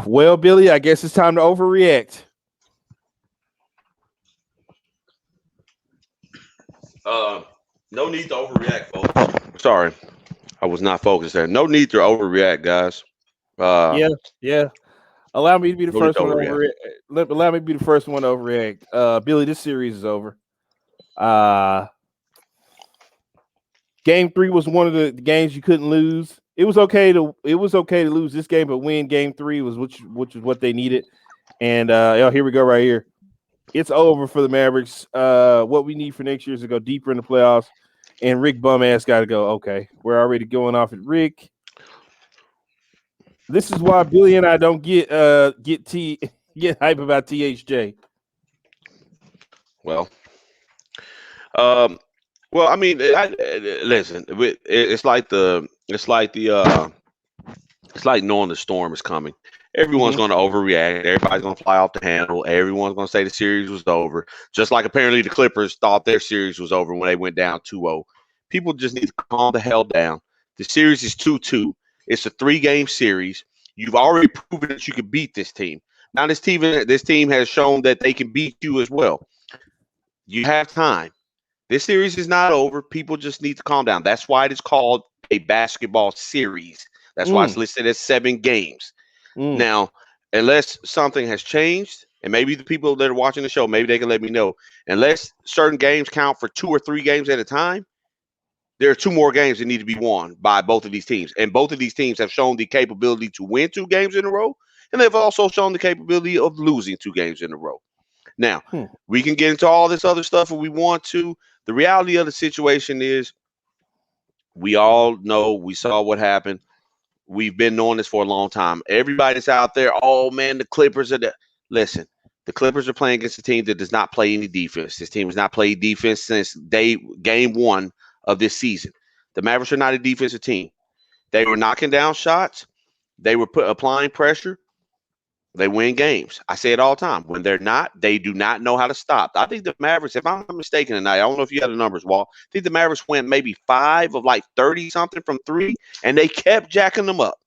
Well, Billy, I guess it's time to overreact. No need to overreact, folks. Sorry, I was not focused there. No need to overreact, guys. Yeah. Allow me to be the No need first to one to overreact. overreact. Allow me to be the first one to overreact. Billy, this series is over. Game 3 was one of the games you couldn't lose. It was okay to lose this game, but win game 3 was which is what they needed. And here we go right here. It's over for the Mavericks. What we need for next year is to go deeper in the playoffs. And Rick Bum-ass got to go. Okay, we're already going off at Rick. This is why Billy and I don't get hype about THJ. Well, I mean, listen. It's like knowing the storm is coming. Everyone's going to overreact. Everybody's going to fly off the handle. Everyone's going to say the series was over. Just like apparently the Clippers thought their series was over when they went down 2-0. People just need to calm the hell down. The series is 2-2. It's a 3-game series. You've already proven that you can beat this team. Now this team has shown that they can beat you as well. You have time. This series is not over. People just need to calm down. That's why it is called a basketball series. That's why it's listed as 7 games. Now, unless something has changed, and maybe the people that are watching the show, maybe they can let me know, unless certain games count for 2 or 3 games at a time, there are 2 more games that need to be won by both of these teams. And both of these teams have shown the capability to win 2 games in a row, and they've also shown the capability of losing 2 games in a row. Now, we can get into all this other stuff if we want to. The reality of the situation is we all know, we saw what happened. We've been knowing this for a long time. Everybody that's out there, oh, man, the Clippers are listen, the Clippers are playing against a team that does not play any defense. This team has not played defense since game 1 of this season. The Mavericks are not a defensive team. They were knocking down shots. They were applying pressure. They win games. I say it all the time. When they're not, they do not know how to stop. I think the Mavericks, if I'm not mistaken tonight, I don't know if you had the numbers, Walt. I think the Mavericks went maybe 5 of like 30-something from 3, and they kept jacking them up.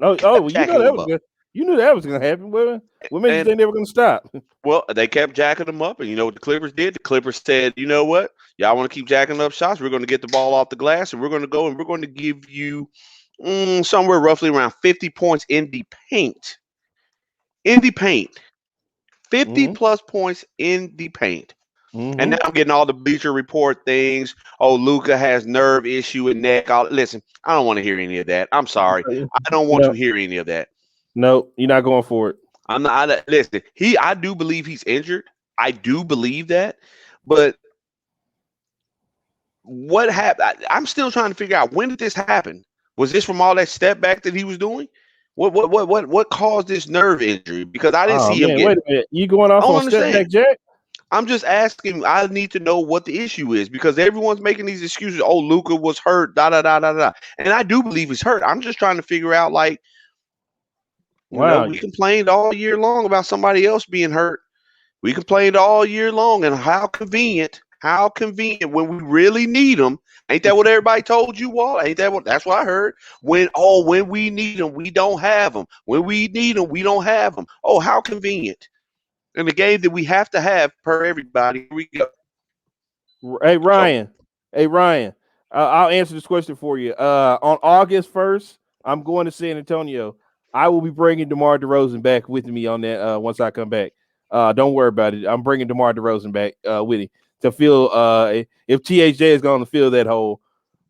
You knew that was going to happen. What made you think they were going to stop? Well, they kept jacking them up, and you know what the Clippers did? The Clippers said, you know what? Y'all want to keep jacking up shots? We're going to get the ball off the glass, and we're going to go, and we're going to give you somewhere roughly around 50 points in the paint. 50 plus points in the paint. And now I'm getting all the Bleacher Report things. Oh, Luka has nerve issue and neck. Listen, I don't want to hear any of that. I'm sorry. I don't want to hear any of that. No, you're not going for it. I'm not. Listen, I do believe he's injured. I do believe that. But what happened? I'm still trying to figure out, when did this happen? Was this from all that step back that he was doing? What caused this nerve injury? Because I didn't see him get. Wait a minute, you going off on step back, Jack? I'm just asking. I need to know what the issue is, because everyone's making these excuses. Oh, Luka was hurt. And I do believe he's hurt. I'm just trying to figure out, like, we complained all year long about somebody else being hurt. We complained all year long, and how convenient when we really need them. Ain't that what everybody told you, Walt? That's what I heard. When we need them, we don't have them. When we need them, we don't have them. Oh, how convenient. In the game that we have to have per everybody, here we go. Hey, Ryan. I'll answer this question for you. On August 1st, I'm going to San Antonio. I will be bringing DeMar DeRozan back with me on that once I come back. Don't worry about it. I'm bringing DeMar DeRozan back with him to fill if THJ is going to fill that hole.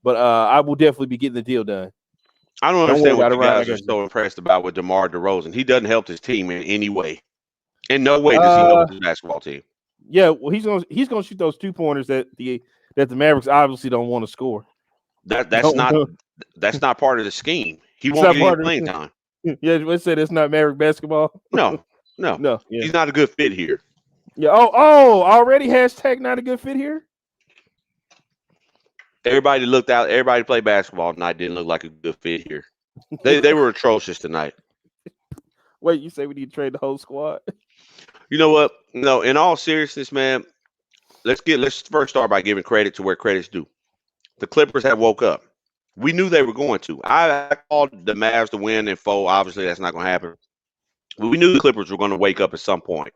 But I will definitely be getting the deal done. I don't understand what you guys are so impressed about with DeMar DeRozan. He doesn't help his team in any way. In no way does he help his basketball team. Yeah, well, he's gonna shoot those 2-pointers that the Mavericks obviously don't want to score. That's not part of the scheme. He won't get any playing time. Yeah, let's say that's not Maverick basketball. No. Yeah. He's not a good fit here. Yeah. Already hashtag not a good fit here. Everybody looked out. Everybody played basketball tonight. Didn't look like a good fit here. They were atrocious tonight. Wait, you say we need to trade the whole squad? You know what? No, in all seriousness, man, let's first start by giving credit to where credit's due. The Clippers have woke up. We knew they were going to. I called the Mavs to win in 4. Obviously, that's not going to happen. We knew the Clippers were going to wake up at some point.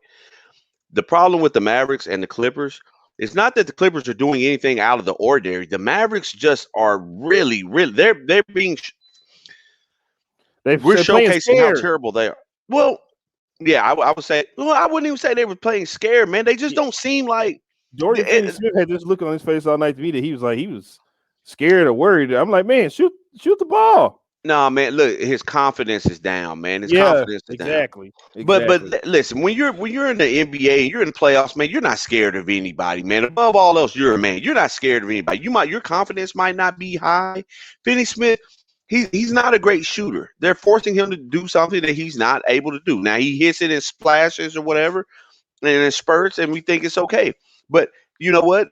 The problem with the Mavericks and the Clippers is not that the Clippers are doing anything out of the ordinary. The Mavericks just are really, really they're being They're we're playing showcasing how scared. terrible they are. Well, yeah, I would say. Well, I wouldn't even say they were playing scared, man. They just don't seem like. Dorian Finney-Smith had this look on his face all night to me that he was scared or worried. I'm like, man, shoot the ball. No, man. Look, his confidence is down, man. His confidence is down. But listen, when you're in the NBA, you're in the playoffs, man. You're not scared of anybody, man. Above all else, you're a man. You're not scared of anybody. Your confidence might not be high. Finney-Smith, he's not a great shooter. They're forcing him to do something that he's not able to do. Now he hits it in splashes or whatever, and in spurts, and we think it's okay. But you know what?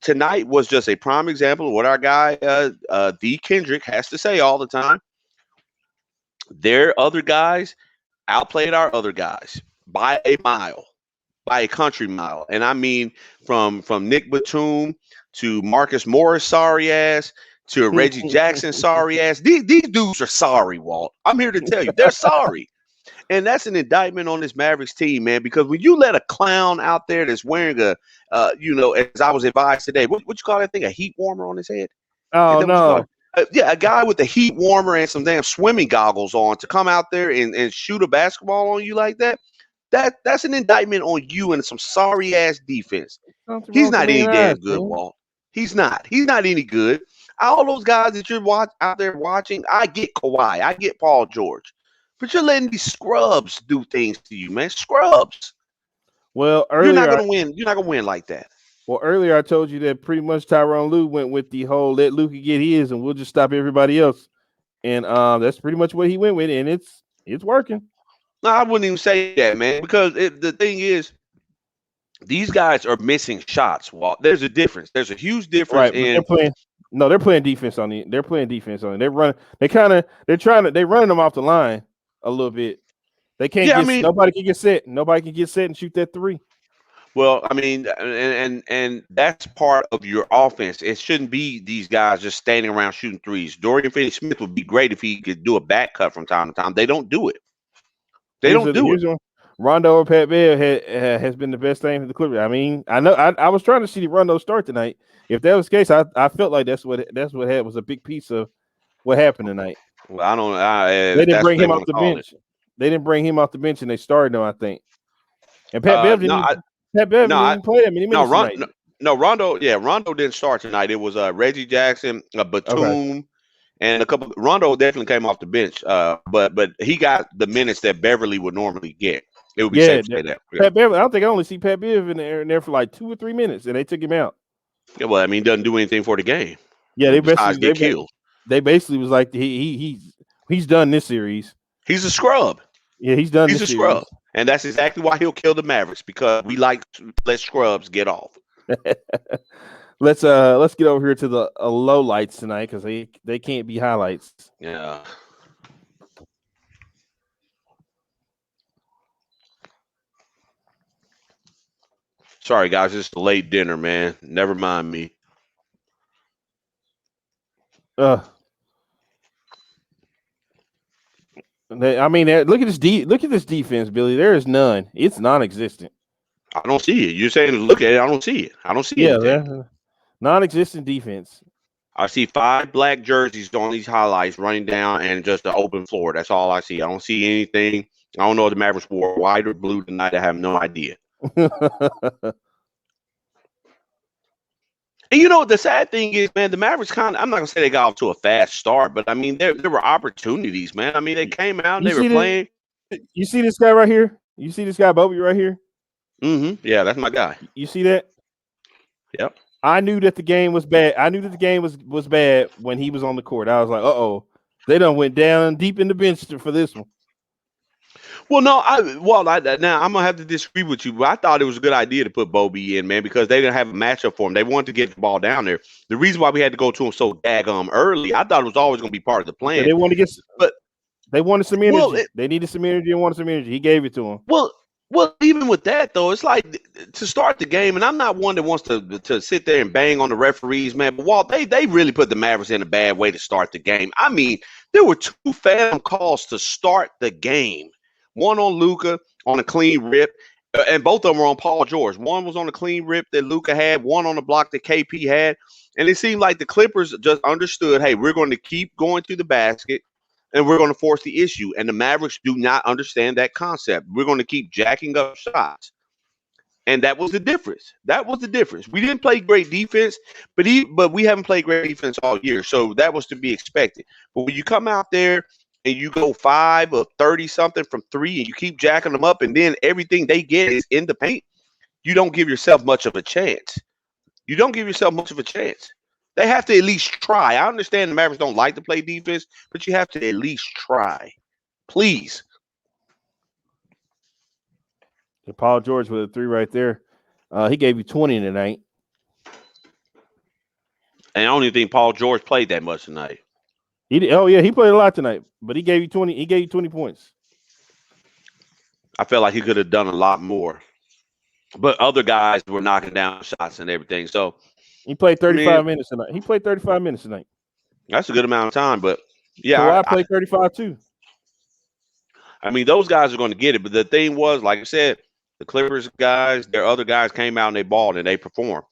Tonight was just a prime example of what our guy, the Kendrick, has to say all the time. Their other guys outplayed our other guys by a mile, by a country mile. And I mean from Nick Batum to Marcus Morris, sorry ass, to Reggie Jackson, sorry ass. These dudes are sorry, Walt. I'm here to tell you, they're sorry. And that's an indictment on this Mavericks team, man, because when you let a clown out there that's wearing a, as I was advised today, what you call that thing, a heat warmer on his head? Oh, no. Yeah, a guy with a heat warmer and some damn swimming goggles on to come out there and shoot a basketball on you like that, that's an indictment on you and some sorry-ass defense. He's not any damn good, Walt. He's not. He's not any good. All those guys that you're out there watching, I get Kawhi. I get Paul George. But you're letting these scrubs do things to you, man. Scrubs. Well, earlier, you're not gonna win. You're not gonna win like that. Well, earlier I told you that pretty much Tyronn Lue went with the whole let Luka get his and we'll just stop everybody else. And that's pretty much what he went with, and it's working. No, I wouldn't even say that, man, because the thing is, these guys are missing shots. Walt, there's a difference. There's a huge difference. Right, they're playing defense on it. They're playing defense on it. They're running. They're running them off the line a little bit. They can't nobody can get set. Nobody can get set and shoot that three. Well, I mean, and that's part of your offense. It shouldn't be these guys just standing around shooting threes. Dorian Finney-Smith would be great if he could do a back cut from time to time. They don't do it. Rondo or Pat Bev has been the best thing for the Clippers. I mean, I know I was trying to see the Rondo start tonight. If that was the case, I felt like that's what was a big piece of what happened tonight. Well, I don't. They didn't bring him off the bench. They didn't bring him off the bench, and they started him, I think. And Pat Bev didn't even play that many minutes tonight. Rondo. Yeah, Rondo didn't start tonight. It was Reggie Jackson, Batum, and a couple. Rondo definitely came off the bench, but he got the minutes that Beverly would normally get. It would be safe to say that. Pat Bev. I don't think I only see Pat Bev in there for like 2 or 3 minutes, and they took him out. Yeah, well, I mean, he doesn't do anything for the game. Yeah, they killed. They basically was like he's done this series. He's a scrub. Yeah, he's done. He's a scrub, and that's exactly why he'll kill the Mavericks, because we like to let scrubs get off. Let's get over here to the low lights tonight, because they can't be highlights. Yeah. Sorry, guys, it's a late dinner, man. Never mind me. Look at this defense, Billy. There is none. It's non-existent. I don't see it. You're saying look at it. I don't see it. I don't see it. Non-existent defense. I see 5 black jerseys on these highlights running down and just an open floor. That's all I see. I don't see anything. I don't know if the Mavericks wore white or blue tonight. I have no idea. And you know, the sad thing is, man, the Mavericks I'm not going to say they got off to a fast start, but I mean, there were opportunities, man. I mean, they came out and they were playing. You see this guy right here? You see this guy, Bobby, right here? Mm-hmm. Yeah, that's my guy. You see that? Yep. I knew that the game was bad. I knew that the game was bad when he was on the court. I was like, uh-oh. They done went down deep in the bench for this one. Well, now I'm gonna have to disagree with you. But I thought it was a good idea to put Bobby in, man, because they're gonna have a matchup for him. They wanted to get the ball down there. The reason why we had to go to him so daggum early, I thought it was always gonna be part of the plan. Yeah, they wanted some energy. They needed some energy and wanted some energy. He gave it to them. Well, even with that though, it's like to start the game, and I'm not one that wants to sit there and bang on the referees, man. But Walt, they really put the Mavericks in a bad way to start the game. I mean, there were 2 phantom calls to start the game. one on Luka on a clean rip, and both of them were on Paul George. One was on a clean rip that Luka had, one on the block that KP had. And it seemed like the Clippers just understood, hey, we're going to keep going to the basket and we're going to force the issue. And the Mavericks do not understand that concept. We're going to keep jacking up shots. And that was the difference. That was the difference. We didn't play great defense, but we haven't played great defense all year. So that was to be expected. But when you come out there and you go 5 or 30-something from 3 and you keep jacking them up and then everything they get is in the paint, you don't give yourself much of a chance. You don't give yourself much of a chance. They have to at least try. I understand the Mavericks don't like to play defense, but you have to at least try. Please. Paul George with a 3 right there. He gave you 20 tonight. And I don't even think Paul George played that much tonight. He played a lot tonight, but he gave you 20. He gave you 20 points. I felt like he could have done a lot more. But other guys were knocking down shots and everything. So he played 35 minutes tonight. He played 35 minutes tonight. That's a good amount of time, but yeah, Kawhi played 35 too. I mean, those guys are going to get it. But the thing was, like I said, the Clippers guys, their other guys came out and they balled and they performed.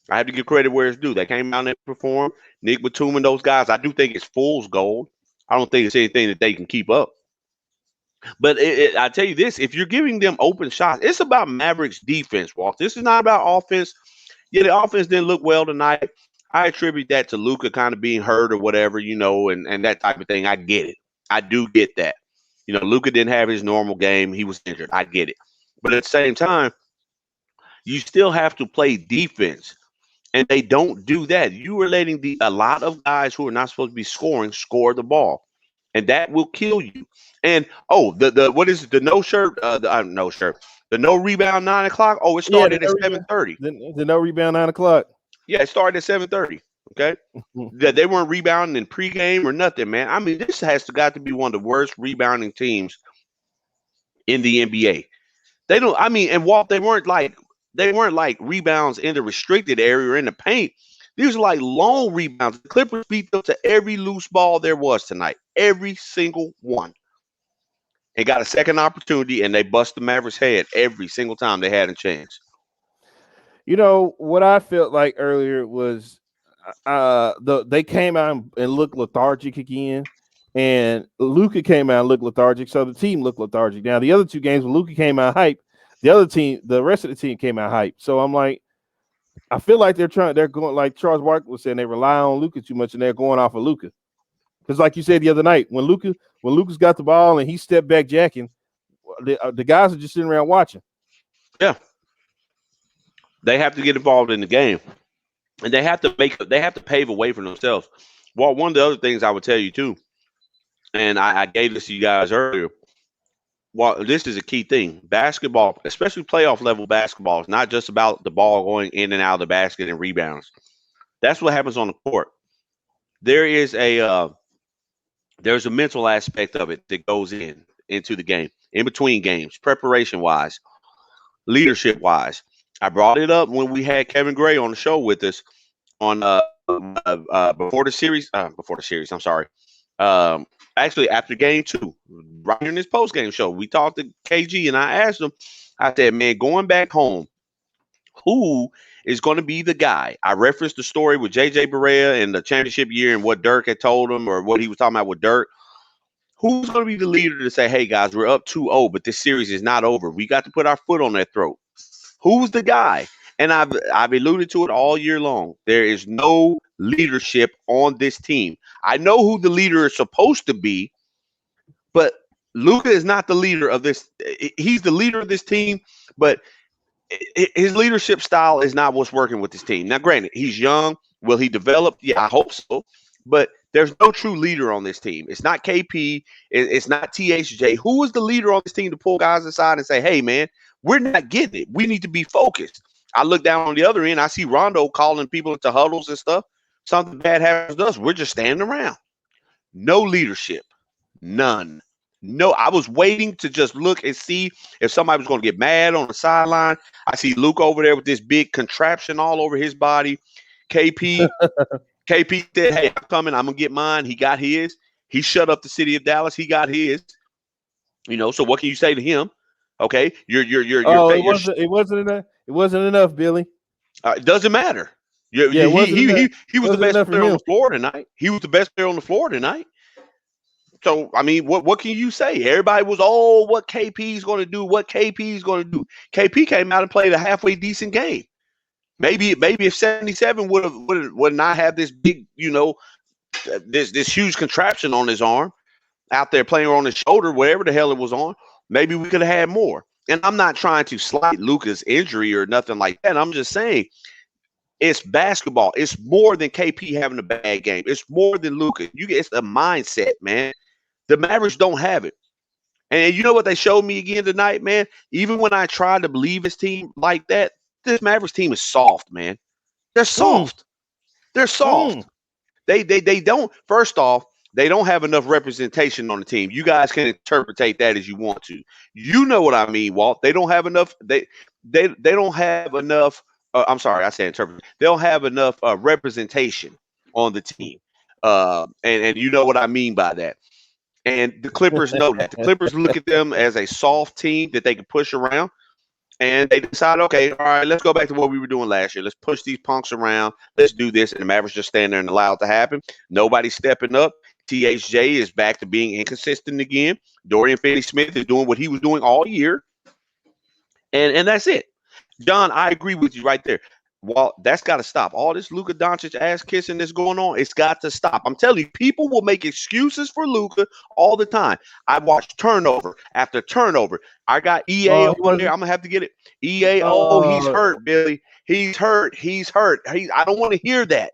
I have to give credit where it's due. They came out and they performed. Nick Batum and those guys, I do think it's fool's gold. I don't think it's anything that they can keep up. But I tell you this, if you're giving them open shots, it's about Mavericks defense, Walt. This is not about offense. Yeah, the offense didn't look well tonight. I attribute that to Luka kind of being hurt or whatever, and that type of thing. I get it. I do get that. Luka didn't have his normal game. He was injured. I get it. But at the same time, you still have to play defense. And they don't do that. You are letting a lot of guys who are not supposed to be scoring score the ball. And that will kill you. And what is it? The no shirt? No shirt. The no rebound 9 o'clock. Oh, it started at 7:30. The no rebound 9 o'clock. Yeah, it started at 7:30. Okay, that they weren't rebounding in pregame or nothing, man. I mean, this has got to be one of the worst rebounding teams in the NBA. They don't. I mean, and Walt, they weren't like rebounds in the restricted area or in the paint. These are like long rebounds. The Clippers beat them to every loose ball there was tonight. Every single one. They got a second opportunity, and they bust the Mavericks' head every single time they had a chance. What I felt like earlier was they came out and looked lethargic again, and Luka came out and looked lethargic, so the team looked lethargic. Now, the other two games when Luka came out hype, the rest of the team came out hype. So I'm like, I feel like they're going, like Charles Barkley was saying, they rely on Luka too much, and they're going off of Luka. Because like you said the other night, when Luka's got the ball and he stepped back jacking, the guys are just sitting around watching. Yeah. They have to get involved in the game. And they have to pave a way for themselves. Well, one of the other things I would tell you too, and I gave this to you guys earlier. Well, this is a key thing. Basketball, especially playoff level basketball, is not just about the ball going in and out of the basket and rebounds. That's what happens on the court. There's a mental aspect of it that goes into the game, in between games, preparation wise, leadership wise. I brought it up when we had Kevin Gray on the show with us on before the series. I'm sorry. Actually, after game 2, right in this post game show, we talked to KG and I asked him. I said, "Man, going back home, who is going to be the guy?" I referenced the story with JJ Barea in the championship year and what Dirk had told him, or what he was talking about with Dirk. Who's going to be the leader to say, "Hey guys, we're up 2-0, but this series is not over. We got to put our foot on their throat." Who's the guy? And I've alluded to it all year long. There is no leadership on this team. I know who the leader is supposed to be, but Luka is not the leader of this. He's the leader of this team, but his leadership style is not what's working with this team. Now, granted, he's young. Will he develop? Yeah, I hope so. But there's no true leader on this team. It's not KP. It's not THJ. Who is the leader on this team to pull guys aside and say, "Hey, man, we're not getting it. We need to be focused"? I look down on the other end. I see Rondo calling people into huddles and stuff. Something bad happens to us. We're just standing around. No leadership. None. No, I was waiting to just look and see if somebody was going to get mad on the sideline. I see Luke over there with this big contraption all over his body. KP said, "Hey, I'm coming. I'm going to get mine." He got his. He shut up the city of Dallas. He got his. So what can you say to him? Okay, Oh, it wasn't enough. It wasn't enough, Billy. It doesn't matter. Yeah, it wasn't enough. He It was the wasn't best enough for player on him. the floor tonight. He was the best player on the floor tonight. So I mean, what can you say? Everybody was, what KP's going to do? What KP's going to do? KP came out and played a halfway decent game. Maybe if 77 would not have this big, this huge contraption on his arm out there playing on his shoulder, whatever the hell it was on, maybe we could have had more. And I'm not trying to slight Luka's injury or nothing like that. I'm just saying it's basketball. It's more than KP having a bad game. It's more than Luka. It's the mindset, man. The Mavericks don't have it. And you know what they showed me again tonight, man? Even when I tried to believe his team like that, this Mavericks team is soft, man. They're soft. They're soft. They don't. First off, they don't have enough representation on the team. You guys can interpret that as you want to. You know what I mean, Walt. They don't have enough. They don't have enough. I'm sorry, I said interpret. They don't have enough representation on the team. And you know what I mean by that. And the Clippers know that. The Clippers look at them as a soft team that they can push around. And they decide, okay, all right, let's go back to what we were doing last year. Let's push these punks around. Let's do this. And the Mavericks just stand there and allow it to happen. Nobody's stepping up. THJ is back to being inconsistent again. Dorian Finney-Smith is doing what he was doing all year. And that's it. John, I agree with you right there. Well, that's got to stop. All this Luka Doncic ass kissing that's going on, it's got to stop. I'm telling you, people will make excuses for Luka all the time. I watched turnover after turnover. I got EA over there. I'm gonna have to get it. EA, he's hurt, Billy. He's hurt. I don't want to hear that.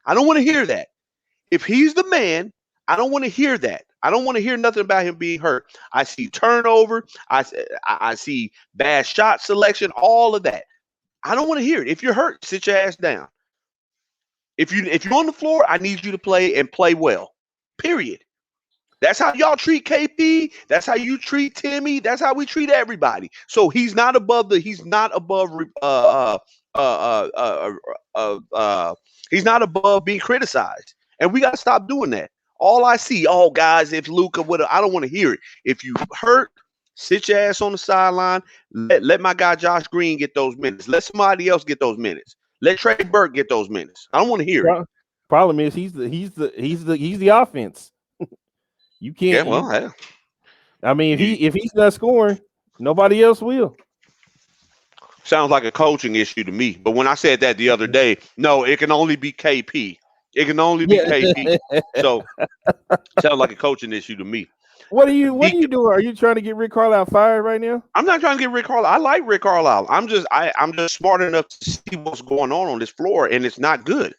I don't want to hear that. If he's the man, I don't want to hear that. I don't want to hear nothing about him being hurt. I see turnover. I see bad shot selection, all of that. I don't want to hear it. If you're hurt, sit your ass down. If you're on the floor, I need you to play and play well. Period. That's how y'all treat KP. That's how you treat Timmy. That's how we treat everybody. So he's not above he's not above being criticized. And we got to stop doing that. All I see, guys, if Luka would have, I don't want to hear it. If you hurt, sit your ass on the sideline. Let my guy Josh Green get those minutes. Let somebody else get those minutes. Let Trey Burke get those minutes. I don't want to hear it. Problem is he's the offense. You can't. Yeah, well, I mean, if he's not scoring, nobody else will. Sounds like a coaching issue to me. But when I said that the other day, no, it can only be KP. It can only be KP. So sounds like a coaching issue to me. What are you doing? Are you trying to get Rick Carlisle fired right now? I'm not trying to get Rick Carlisle. I like Rick Carlisle. I'm just smart enough to see what's going on this floor, and it's not good.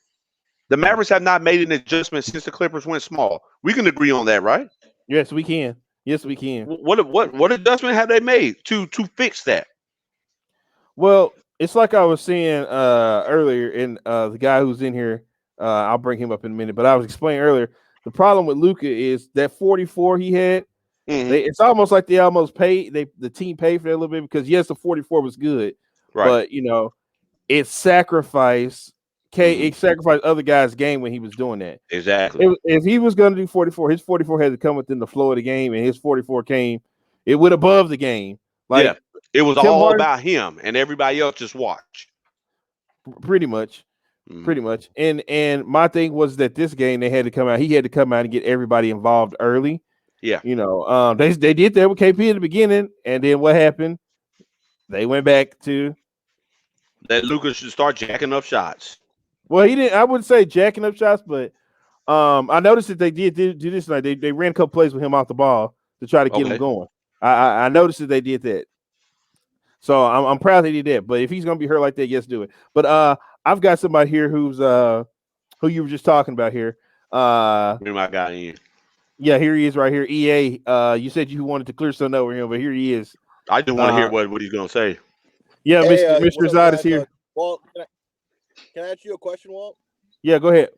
The Mavericks have not made an adjustment since the Clippers went small. We can agree on that, right? Yes, we can. Yes, we can. What adjustment have they made to fix that? Well, it's like I was saying earlier, and the guy who's in here, I'll bring him up in a minute. But I was explaining earlier, the problem with Luka is that 44 he had. Mm-hmm. It's almost like they almost paid. The team paid for that a little bit because yes, the 44 was good, right? But it sacrificed. It sacrificed other guys' game when he was doing that. Exactly. If he was going to do 44, his 44 had to come within the flow of the game, and his 44 came. It went above the game. Like it was all about him, and everybody else just watched. Pretty much. Pretty much. And my thing was that this game they had to come out. He had to come out and get everybody involved early. Yeah. They did that with KP in the beginning, and then what happened? They went back to that Luka should start jacking up shots. Well, he didn't. I wouldn't say jacking up shots, but I noticed that they did do this night. They ran a couple plays with him off the ball to try to get him going. I noticed that they did that. So I'm proud they did that. But if he's gonna be hurt like that, yes, do it. But I've got somebody here who's who you were just talking about here. Bring my guy in. Yeah, here he is right here. EA. You said you wanted to clear something over him, but here he is. I just want to hear what he's gonna say. Yeah, Mr. Zod is here. Walt, can I ask you a question, Walt? Yeah, go ahead.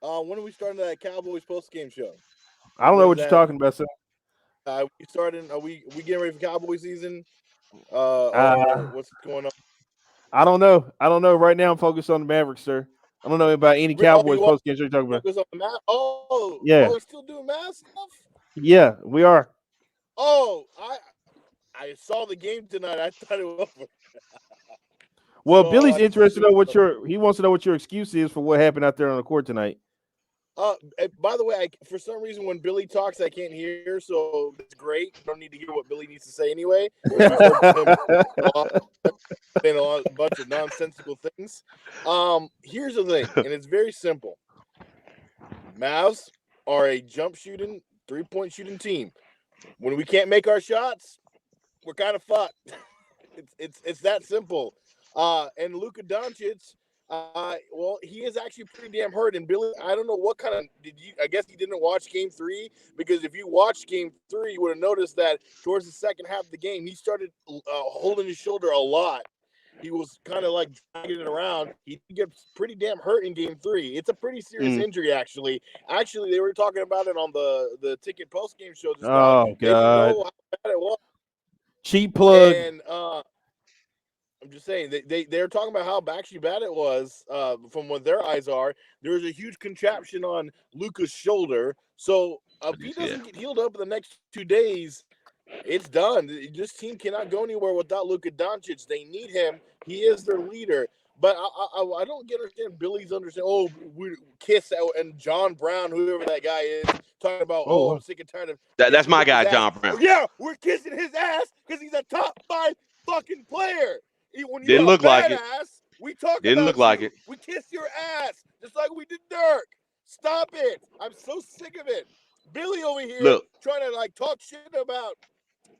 When are we starting that Cowboys post-game show? I don't know what you're talking about, sir. We starting? Are we getting ready for Cowboy season? What's going on? I don't know. Right now, I'm focused on the Mavericks, sir. I don't know about any Cowboys post-game show you're talking about. Yeah. Oh, we're still doing Mavs stuff? Yeah, we are. Oh, I saw the game tonight. I thought it was over. Well, So Billy's I interested to know assumed- he wants to know what your excuse is for what happened out there on the court tonight. By the way, for some reason, when Billy talks, I can't hear, so it's great. I don't need to hear what Billy needs to say anyway. We've heard him saying a bunch of nonsensical things. Here's the thing, and it's very simple. Mavs are a jump shooting, 3-point shooting team. When we can't make our shots, we're kind of fucked. It's that simple. And Luka Doncic, well, he is actually pretty damn hurt. And Billy, I don't know what kind of I guess he didn't watch Game 3, because if you watched Game 3, you would have noticed that towards the second half of the game, he started holding his shoulder a lot. He was kind of like dragging it around. He gets pretty damn hurt in Game 3. It's a pretty serious injury, actually. Actually, they were talking about it on the Ticket post game show just now. Oh, They didn't God. know how bad it was. Cheap plug. And I'm just saying they're talking about how actually bad it was from what their eyes are. There was a huge contraption on Luka's shoulder. So if he doesn't get healed up in the next 2 days, it's done. This team cannot go anywhere without Luka Doncic. They need him. He is their leader. But I don't understand Billy's understand. Oh, we Kiss and John Brown, whoever that guy is, talking about. Oh, I'm sick and tired of that's my guy, John Brown. Yeah, we're kissing his ass because he's a top 5 fucking player. When Didn't look like it. Ass, we talk Didn't about look like it. We kiss your ass just like we did Dirk. Stop it! I'm so sick of it. Billy over here trying to like talk shit about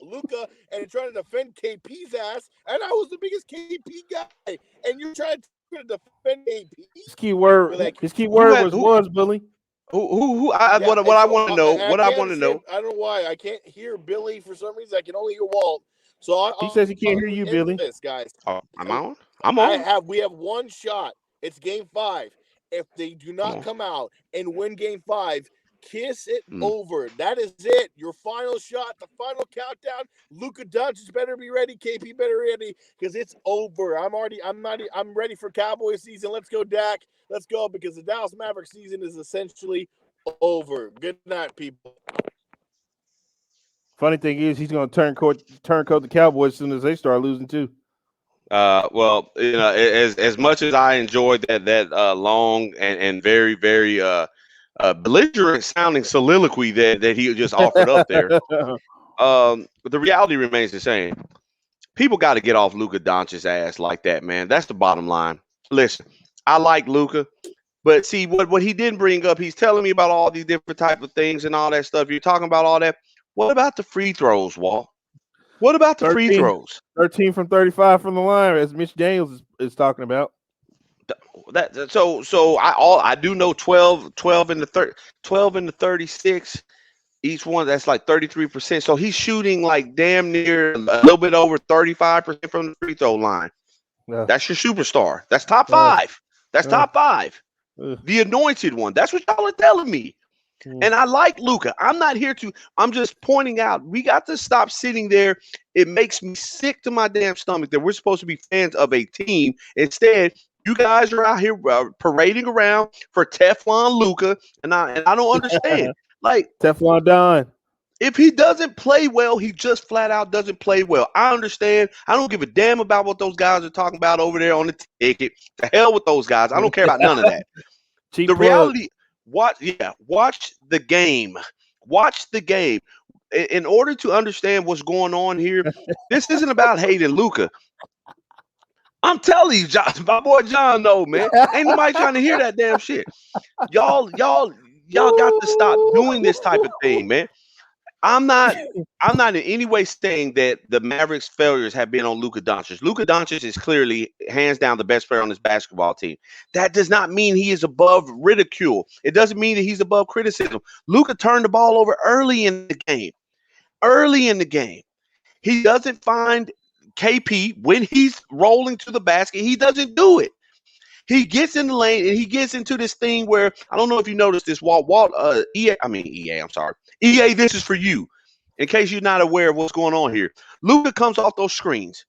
Luka and trying to defend KP's ass, and I was the biggest KP guy, and you're trying to defend KP. His key word was Billy. What I want to know. What I want to know. I don't know why I can't hear Billy for some reason. I can only hear Walt. So he says he can't hear you, Billy. This, guys. Oh, I'm on. I'm on. We have one shot. It's Game 5. If they do not come out and win Game 5, kiss it over. That is it. Your final shot, the final countdown. Luka Doncic better be ready. KP better be ready, because it's over. I'm ready for Cowboys season. Let's go, Dak. Let's go, because the Dallas Mavericks season is essentially over. Good night, people. Funny thing is, he's going to turn coat the Cowboys as soon as they start losing too. Well, as much as I enjoyed that long and very very belligerent sounding soliloquy that he just offered up there, but the reality remains the same. People got to get off Luka Doncic's ass like that, man. That's the bottom line. Listen, I like Luka, but see what he didn't bring up. He's telling me about all these different type of things and all that stuff. You're talking about all that. What about the free throws, Walt? What about the free throws? 13 from 35 from the line, as Mitch Daniels is talking about. I do know 12 in the 36. Each one, that's like 33%. So he's shooting like damn near a little bit over 35% from the free throw line. That's your superstar. That's top 5. That's top 5. The anointed one. That's what y'all are telling me. And I like Luka. I'm just pointing out, we got to stop sitting there. It makes me sick to my damn stomach that we're supposed to be fans of a team. Instead, you guys are out here parading around for Teflon Luka, and I don't understand. Like Teflon Don. If he doesn't play well, he just flat out doesn't play well. I understand. I don't give a damn about what those guys are talking about over there on the ticket. To hell with those guys. I don't care about none of that. Reality. Watch the game. Watch the game. In order to understand what's going on here, this isn't about hating Luka. I'm telling you, John, my boy John, no, man. Ain't nobody trying to hear that damn shit. Y'all got to stop doing this type of thing, man. I'm not in any way saying that the Mavericks' failures have been on Luka Doncic. Luka Doncic is clearly, hands down, the best player on this basketball team. That does not mean he is above ridicule. It doesn't mean that he's above criticism. Luka turned the ball over early in the game. He doesn't find KP when he's rolling to the basket. He doesn't do it. He gets in the lane and he gets into this thing where, I don't know if you noticed this, EA, this is for you. In case you're not aware of what's going on here. Luka comes off those screens.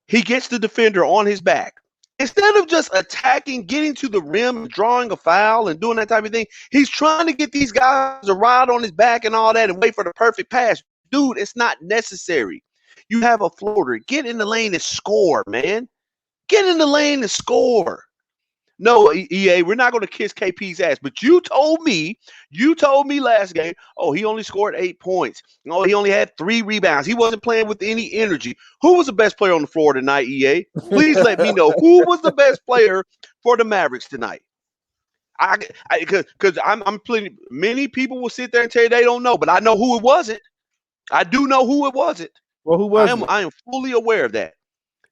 He gets the defender on his back. Instead of just attacking, getting to the rim, drawing a foul and doing that type of thing, he's trying to get these guys to ride on his back and all that and wait for the perfect pass. Dude, it's not necessary. You have a floater. Get in the lane and score, man. Get in the lane and score. No, EA, we're not going to kiss KP's ass. But you told me last game, oh, he only scored 8 points. Oh, he only had 3 rebounds. He wasn't playing with any energy. Who was the best player on the floor tonight, EA? Please let me know who was the best player for the Mavericks tonight. Because I'm plenty. Many people will sit there and tell you they don't know, but I know who it wasn't. I do know who it wasn't. Well, who was it? I am fully aware of that.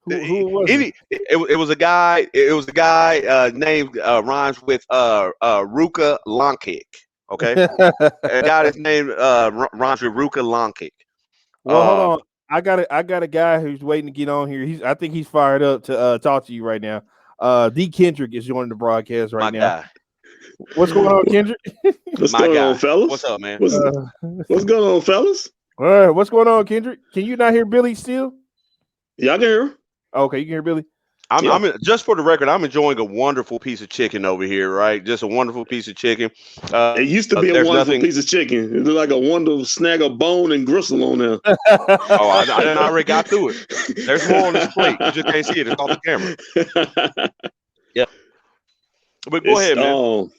Who was it? It was a guy. It was a guy named rhymes with Luka Doncic. Okay, a guy that's named rhymes with Luka Doncic. Well, hold on. I got a guy who's waiting to get on here. I think he's fired up to talk to you right now. D. Kendrick is joining the broadcast right now. Guy. What's going on, Kendrick? What's going on, fellas? What's up, man? What's going on, fellas? All right, what's going on, Kendrick? Can you not hear Billy still? Yeah, I can hear him. Okay, you can hear Billy. I'm just for the record, I'm enjoying a wonderful piece of chicken over here, right? Just a wonderful piece of chicken. It used to be a wonderful piece of chicken. It looked like a wonderful snag of bone and gristle on there. I already got through it. There's more on this plate. You just can't see it. It's off the camera. Yeah. But go ahead, man.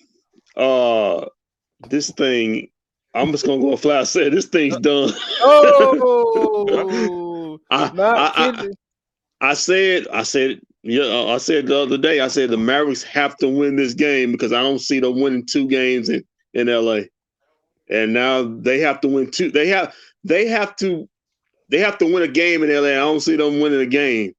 This thing, I'm just gonna go flat. I said this thing's done. Oh, I said the other day, I said the Mavericks have to win this game because I don't see them winning 2 games in LA. And now they have to win 2. They have to win a game in LA. I don't see them winning a game.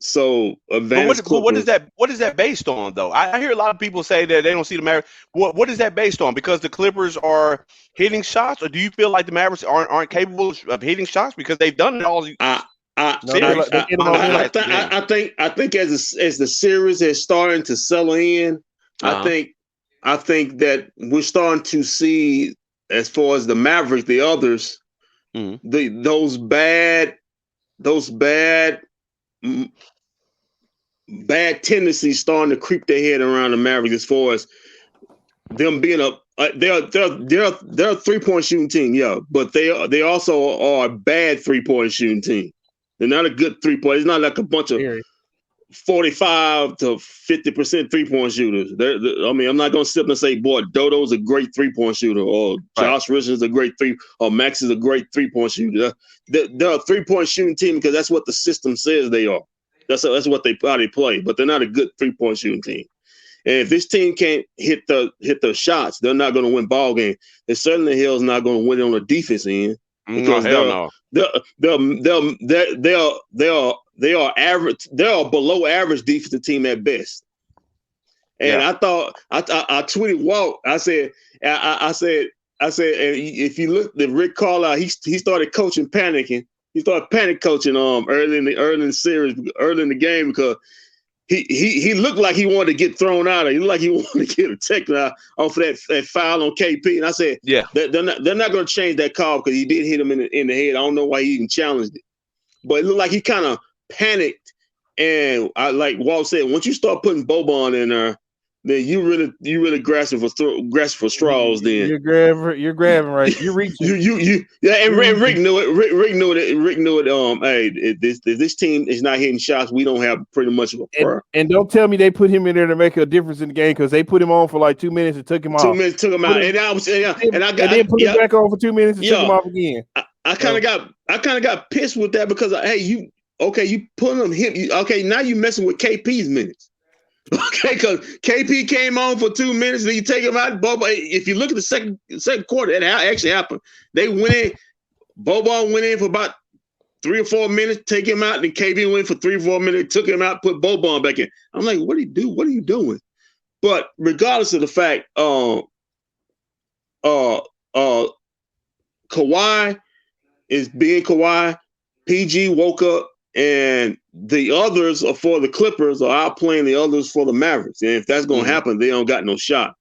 So advanced. But what is that based on though? I hear a lot of people say that they don't see the Mavericks. What is that based on? Because the Clippers are hitting shots, or do you feel like the Mavericks aren't capable of hitting shots because they've done it all? I think as the series is starting to settle in, I think that we're starting to see, as far as the Mavericks, the others, those bad tendencies starting to creep their head around the Mavericks, as far as them being they're a 3-point shooting team, yeah, but they also are a bad 3-point shooting team. They're not a good 3-point. It's not like a bunch of 45 to 50% 3-point shooters. I'm not going to sit up and say, boy, Dodo's a great 3-point shooter, or Josh Richardson's a great or Max is a great 3-point shooter. They're a 3-point shooting team because that's what the system says they are. That's what how they play, but they're not a good 3-point shooting team. And if this team can't hit the shots, they're not going to win ball games. They certainly hell's not going to win on the defense end. Because they are average. They're a below average defensive team at best. And I thought I tweeted Walt. I said, and if you look at Rick Carlisle, he started panicking. He started panic coaching early in the series, early in the game, because he looked like he wanted to get thrown out. He looked like he wanted to get a tackle off of that foul on KP. And I said, they're not going to change that call because he did hit him in the head. I don't know why he even challenged it, but it looked like he kind of panicked. And like Walt said, once you start putting Boban in there, then you really grasping for straws. Then you're grabbing right. You're reaching. And Rick knew it. Rick knew it. Hey, this team is not hitting shots. We don't have pretty much of a prayer. And don't tell me they put him in there to make a difference in the game, because they put him on for like 2 minutes and took him off. 2 minutes took him out, and then put him back on for 2 minutes and took him off again. I kind of got pissed with that because you putting him. Okay, now you messing with KP's minutes. Okay, because KP came on for 2 minutes, then you take him out. Boban, if you look at the second quarter, it actually happened. They went in. Boban went in for about 3 or 4 minutes, take him out, then KP went in for 3 or 4 minutes, took him out, put Boban back in. I'm like, what do you do? What are you doing? But regardless of the fact, Kawhi is being Kawhi. PG woke up, and the others are for the Clippers are outplaying the others for the Mavericks. And if that's going to happen, they don't got no shot.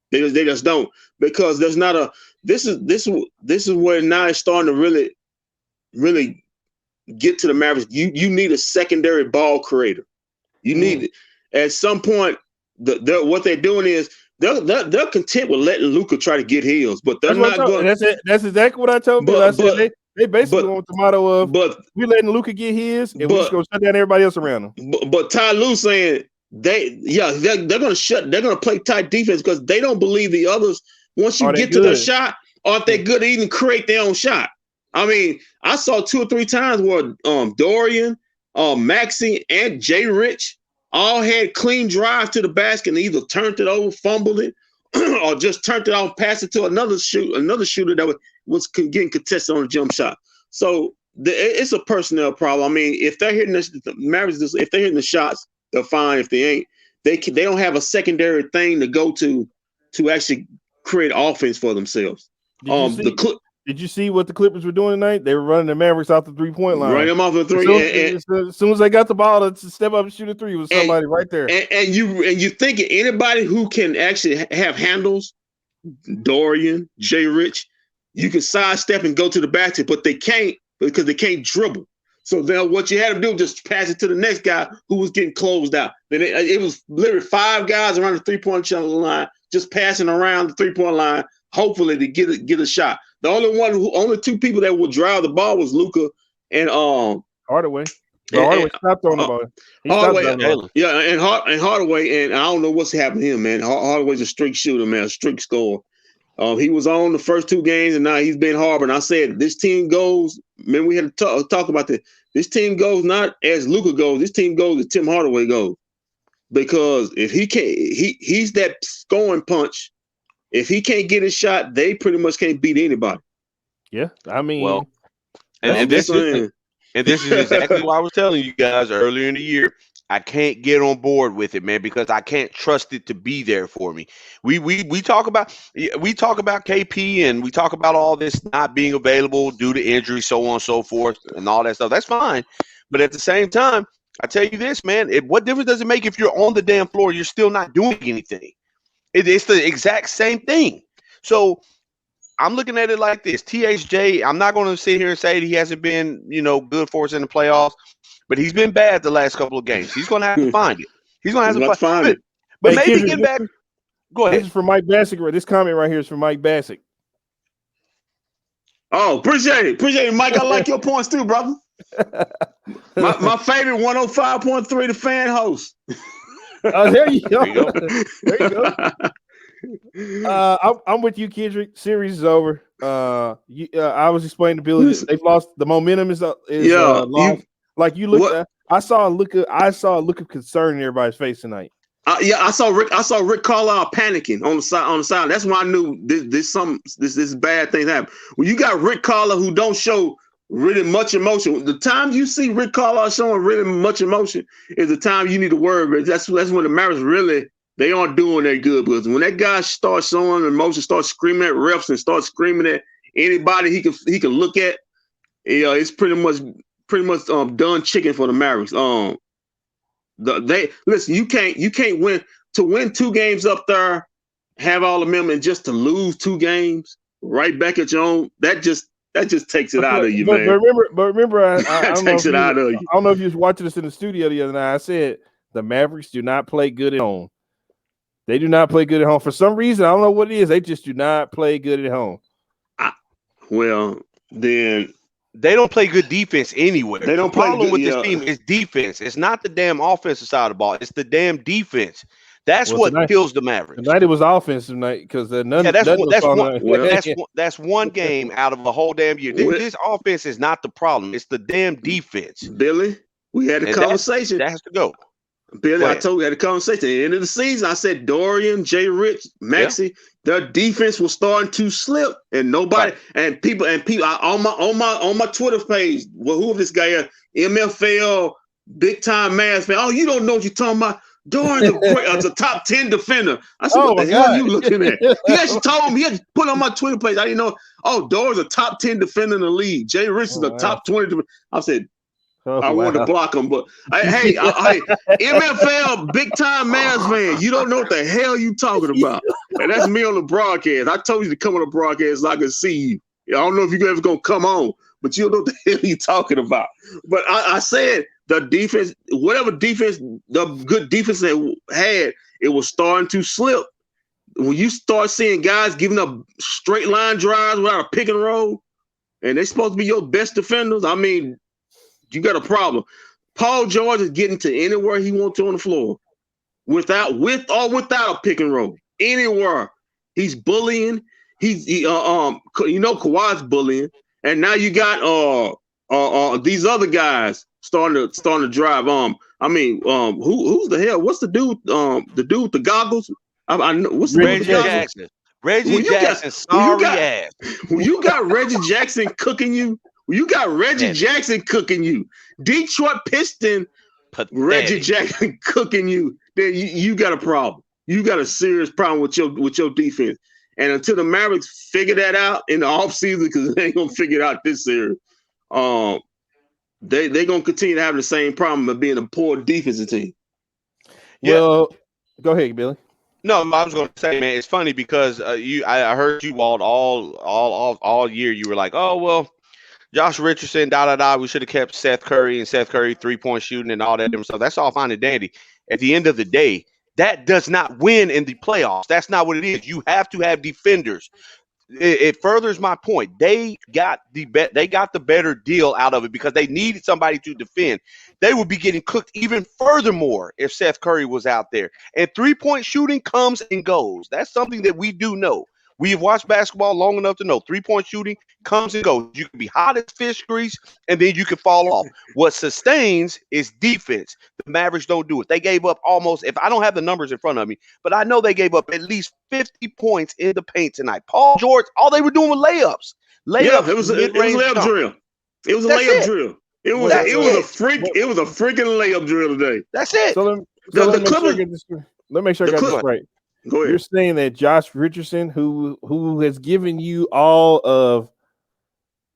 They just don't, because there's not a. This is where now it's starting to really get to the Mavericks. You need a secondary ball creator. You need at some point. What they're doing is they're content with letting Luka try to get his, but they're That's not going. That's exactly what I told them. I said they basically went with the motto of we letting Luka get his, and we're just gonna shut down everybody else around him. But Ty Lue saying they're gonna play tight defense because they don't believe the others. Once you get to their shot, aren't they good to even create their own shot? I mean, I saw 2 or 3 times where Dorian, Maxey, and Jay Rich all had clean drives to the basket and either turned it over, fumbled it, or just turned it off, passed it to another shooter that was getting contested on a jump shot. So it's a personnel problem. I mean, if they're hitting the Mavericks, if they're hitting the shots, they're fine. If they ain't, they don't have a secondary thing to go to actually create offense for themselves. Did you see what the Clippers were doing tonight? They were running the Mavericks off the 3-point line. Running them off the 3. As soon as they got the ball to step up and shoot a 3, was somebody right there. And you think anybody who can actually have handles, Dorian, Jay Rich, you can sidestep and go to the basket, but they can't because they can't dribble. So then what you had to do was just pass it to the next guy who was getting closed out. Then it was literally 5 guys around the 3-point line, just passing around the 3-point line, hopefully to get a shot. The only 2 people that would drive the ball was Luka and Hardaway. Hardaway stopped throwing the ball. And Hardaway, and I don't know what's happened to him, man. Hardaway's a streak shooter, man, a streak scorer. He was on the first 2 games, and now he's been harboring. I said this team goes. Man, we had to talk about this. This team goes not as Luka goes. This team goes as Tim Hardaway goes, because if he can't, he's that scoring punch. If he can't get his shot, they pretty much can't beat anybody. Yeah, I mean, well, and this is exactly why I was telling you guys earlier in the year. I can't get on board with it, man, because I can't trust it to be there for me. We talk about KP and we talk about all this not being available due to injury, so on and so forth, and all that stuff. That's fine, but at the same time, I tell you this, man. What difference does it make if you're on the damn floor? You're still not doing anything. It's the exact same thing. So I'm looking at it like this. THJ, I'm not going to sit here and say that he hasn't been, good for us in the playoffs, but he's been bad the last couple of games. He's going to have to find it. He's going to have to find it. But maybe get back. Go ahead. This is from Mike Bacsik. This comment right here is from Mike Bacsik. Oh, appreciate it. Mike, I like your points too, brother. My favorite 105.3, the fan host. There you go. There you go. I'm with you, Kendrick. Series is over. I was explaining to Billy that they've lost. The momentum is lost. Like you look at, I saw a look of concern in everybody's face tonight. I saw Rick Carlisle panicking on the side. That's when I knew this bad thing happened. When you got Rick Carlisle who don't show really much emotion, the times you see Rick Carlisle showing really much emotion is the time you need to worry. That's when the Mavericks really they aren't doing that good, because when that guy starts showing emotion, starts screaming at refs and starts screaming at anybody he can look at, it's pretty much done chicken for the Mavericks. Listen, you can't win 2 games up there, have all the them, and just to lose 2 games right back at your own. That just takes it out of you, man. But remember, I takes it out of you. I don't know if you was watching this in the studio the other night. I said the Mavericks do not play good at home. They do not play good at home. For some reason, I don't know what it is. They just do not play good at home. Well, then they don't play good defense anywhere. They don't the problem with this team is defense. It's not the damn offensive side of the ball. It's the damn defense. That's what kills the Mavericks. Tonight it was offensive night because that's one game out of a whole damn year. This offense is not the problem. It's the damn defense. Billy, we had a conversation. That has to go. Billy, I told you, we had a conversation. At the end of the season, I said Dorian, Jay Rich, Maxey, their defense was starting to slip, and nobody and people on my Twitter page. Well, who is this guy here? MFL, big time Mavs fan. Oh, you don't know what you're talking about. Dorian's a top 10 defender. I said, what the hell are you looking at? He actually told me, he had to put on my Twitter page. I didn't know. Oh, Dorian's a top 10 defender in the league. Jay Rich is a top 20. I said, I wanted to block him, but hey, MFL, big time Mavs fan. You don't know what the hell you talking about. And that's me on the broadcast. I told you to come on the broadcast so I could see you. I don't know if you ever gonna come on, but you don't know what the hell you talking about. But I said the defense, whatever defense, the good defense they had, it was starting to slip. when you start seeing guys giving up straight line drives without a pick and roll, and they're supposed to be your best defenders, I mean, you got a problem. Paul George is getting to anywhere he wants to on the floor, with or without a pick and roll, anywhere. He's bullying. Kawhi's bullying, and now you got these other guys starting to drive. Who's the hell? What's the dude? The dude with the goggles? I know what's the Reggie Jackson. Reggie Jackson, sorry ass. When you got Reggie Jackson cooking you, Detroit Piston, Reggie Jackson cooking you, then you got a problem. You got a serious problem with your defense. And until the Mavericks figure that out in the offseason, because they ain't gonna figure it out this series, they're gonna continue to have the same problem of being a poor defensive team. Well, go ahead, Billy. No, I was going to say, man, it's funny because I heard you, Walt, all year. You were like, oh, well, Josh Richardson, we should have kept Seth Curry and Seth Curry 3-point shooting and all that different stuff. That's all fine and dandy. At the end of the day, that does not win in the playoffs. That's not what it is. You have to have defenders. It furthers my point. They got the better deal out of it because they needed somebody to defend. They would be getting cooked even furthermore if Seth Curry was out there. And 3-point shooting comes and goes. That's something that we do know. We have watched basketball long enough to know 3-point shooting comes and goes. You can be hot as fish grease, and then you can fall off. What sustains is defense. The Mavericks don't do it. They gave up almost, if I don't have the numbers in front of me, but I know they gave up at least 50 points in the paint tonight. Paul George, all they were doing was layups. It was a layup drill. It was a layup drill. It was a freaking layup drill today. That's it. So let me make sure I got this right. Go ahead. You're saying that Josh Richardson, who has given you all of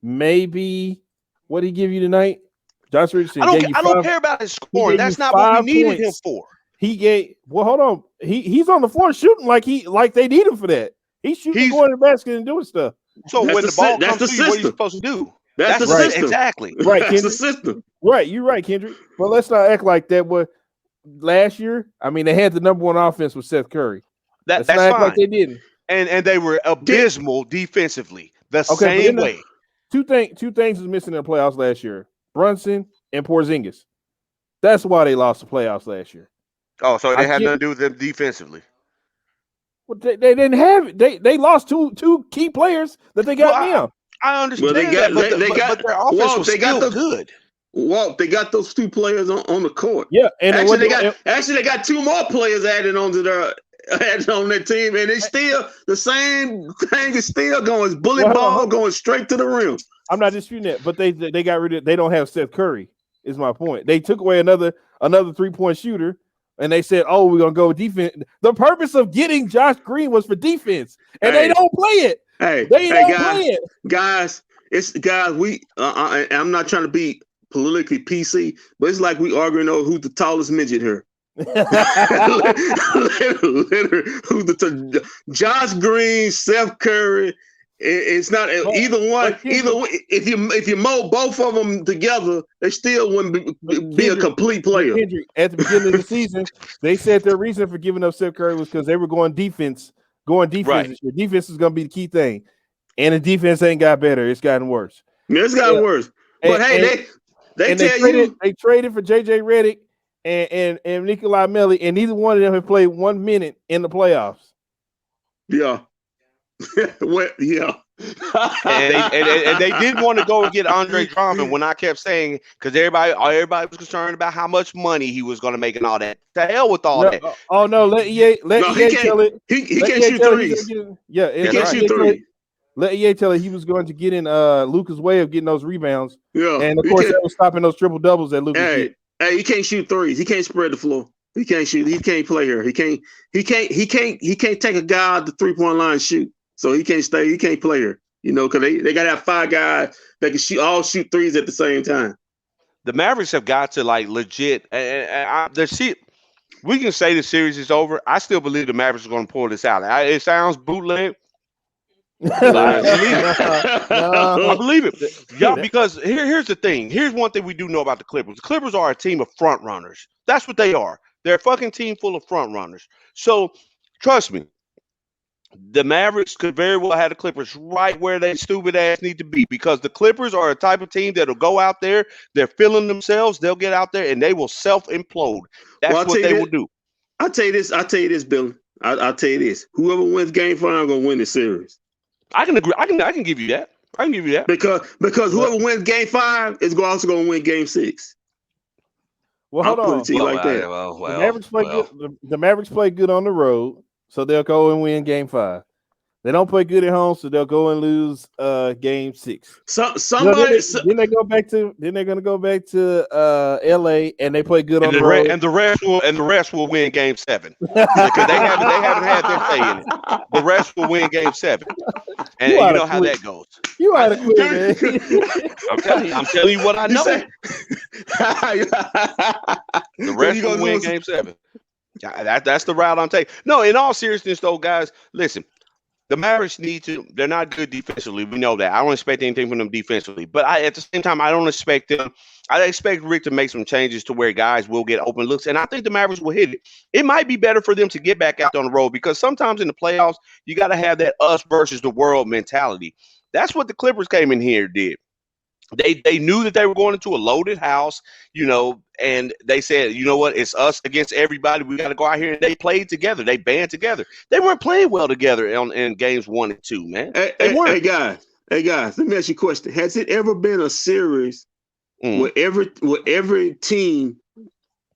maybe what did he give you tonight? Josh Richardson. I don't care about his scoring. That's not what we needed him for. Hold on. He's on the floor shooting like they need him for that. He's going to the basket and doing stuff. So when the ball comes to you, what are you supposed to do? That's the system. Exactly. Right, That's the system. Right, you're right, Kendrick. But let's not act like that. But last year, I mean, they had the number one offense with Seth Curry. That's fine. Like they didn't. And they were abysmal defensively. Same way. Two things was missing in the playoffs last year: Brunson and Porzingis. That's why they lost the playoffs last year. Oh, so it had nothing to do with them defensively. Well, they didn't have it. They lost two key players that they got now. I understand but their offense was still good. Walt, they got those two players on the court. Yeah, and they got two more players added on their team, and it's still the same thing is still going. It's bullet ball going straight to the rim. I'm not disputing that, but they got rid of. They don't have Seth Curry. Is my point. They took away another 3-point shooter, and they said, "Oh, we're gonna go defense." The purpose of getting Josh Green was for defense, and they don't play it. They don't play it, guys. I'm not trying to be politically PC, but it's like we arguing over who's the tallest midget here. Josh Green, Seth Curry. It's not either one. If you mold both of them together, they still wouldn't be a complete player. At the beginning of the season, they said their reason for giving up Seth Curry was because they were going defense. Right. Defense is going to be the key thing, and the defense ain't got better. It's gotten worse. Yeah, it's gotten worse. But they traded for JJ Redick and Nikolai Melli, and neither one of them have played 1 minute in the playoffs. Yeah. Yeah. and they did want to go and get Andre Drummond when I kept saying, because everybody was concerned about how much money he was going to make and all that. To hell with all that. Oh no, let EA tell it. He can't shoot threes. He can't shoot threes. Let EA tell it he was going to get in Luka's way of getting those rebounds. Yeah, and of course that was stopping those triple doubles that Luka did. Hey, he can't shoot threes. He can't spread the floor. He can't shoot. He can't play here. He can't take a guy out the 3-point line and shoot. So he can't stay. He can't play here. You know, because they got to have 5 guys that can shoot threes at the same time. The Mavericks have got to legit. We can say the series is over. I still believe the Mavericks are going to pull this out. It sounds bootleg. I believe it. Yeah, because here's the thing. Here's one thing we do know about the Clippers. The Clippers are a team of front runners. That's what they are. They're a fucking team full of front runners. So trust me, the Mavericks could very well have the Clippers right where they stupid ass need to be, because the Clippers are a type of team that'll go out there, they're feeling themselves, they'll get out there and they will self-implode. That's what they will do. I'll tell you this, Billy. I'll tell you this. Whoever wins game 5 gonna win the series. I can agree. I can give you that. I can give you that. Because whoever wins game 5 is also gonna win game 6. Well, hold on. The Mavericks play good. The Mavericks play good on the road, so they'll go and win game 5. They don't play good at home, so they'll go and lose game 6. Then they're gonna go back to LA, and they play good on the road. And the rest will win game 7. Because they haven't had their say in it. The rest will win game 7. And you know how that goes. You ought to quit, man. I'm telling you what I know. The rest will win game 7. That's the route I'm taking. No, in all seriousness, though, guys, listen. The Mavericks they're not good defensively. We know that. I don't expect anything from them defensively. But at the same time, I don't expect them. I expect Rick to make some changes to where guys will get open looks. And I think the Mavericks will hit it. It might be better for them to get back out on the road, because sometimes in the playoffs, you got to have that us versus the world mentality. That's what the Clippers came in here and did. They knew that they were going into a loaded house, and they said, you know what, it's us against everybody. We got to go out here, and they played together. They band together. They weren't playing well together in games 1 and 2, man. Hey guys, let me ask you a question. Has it ever been a series where every team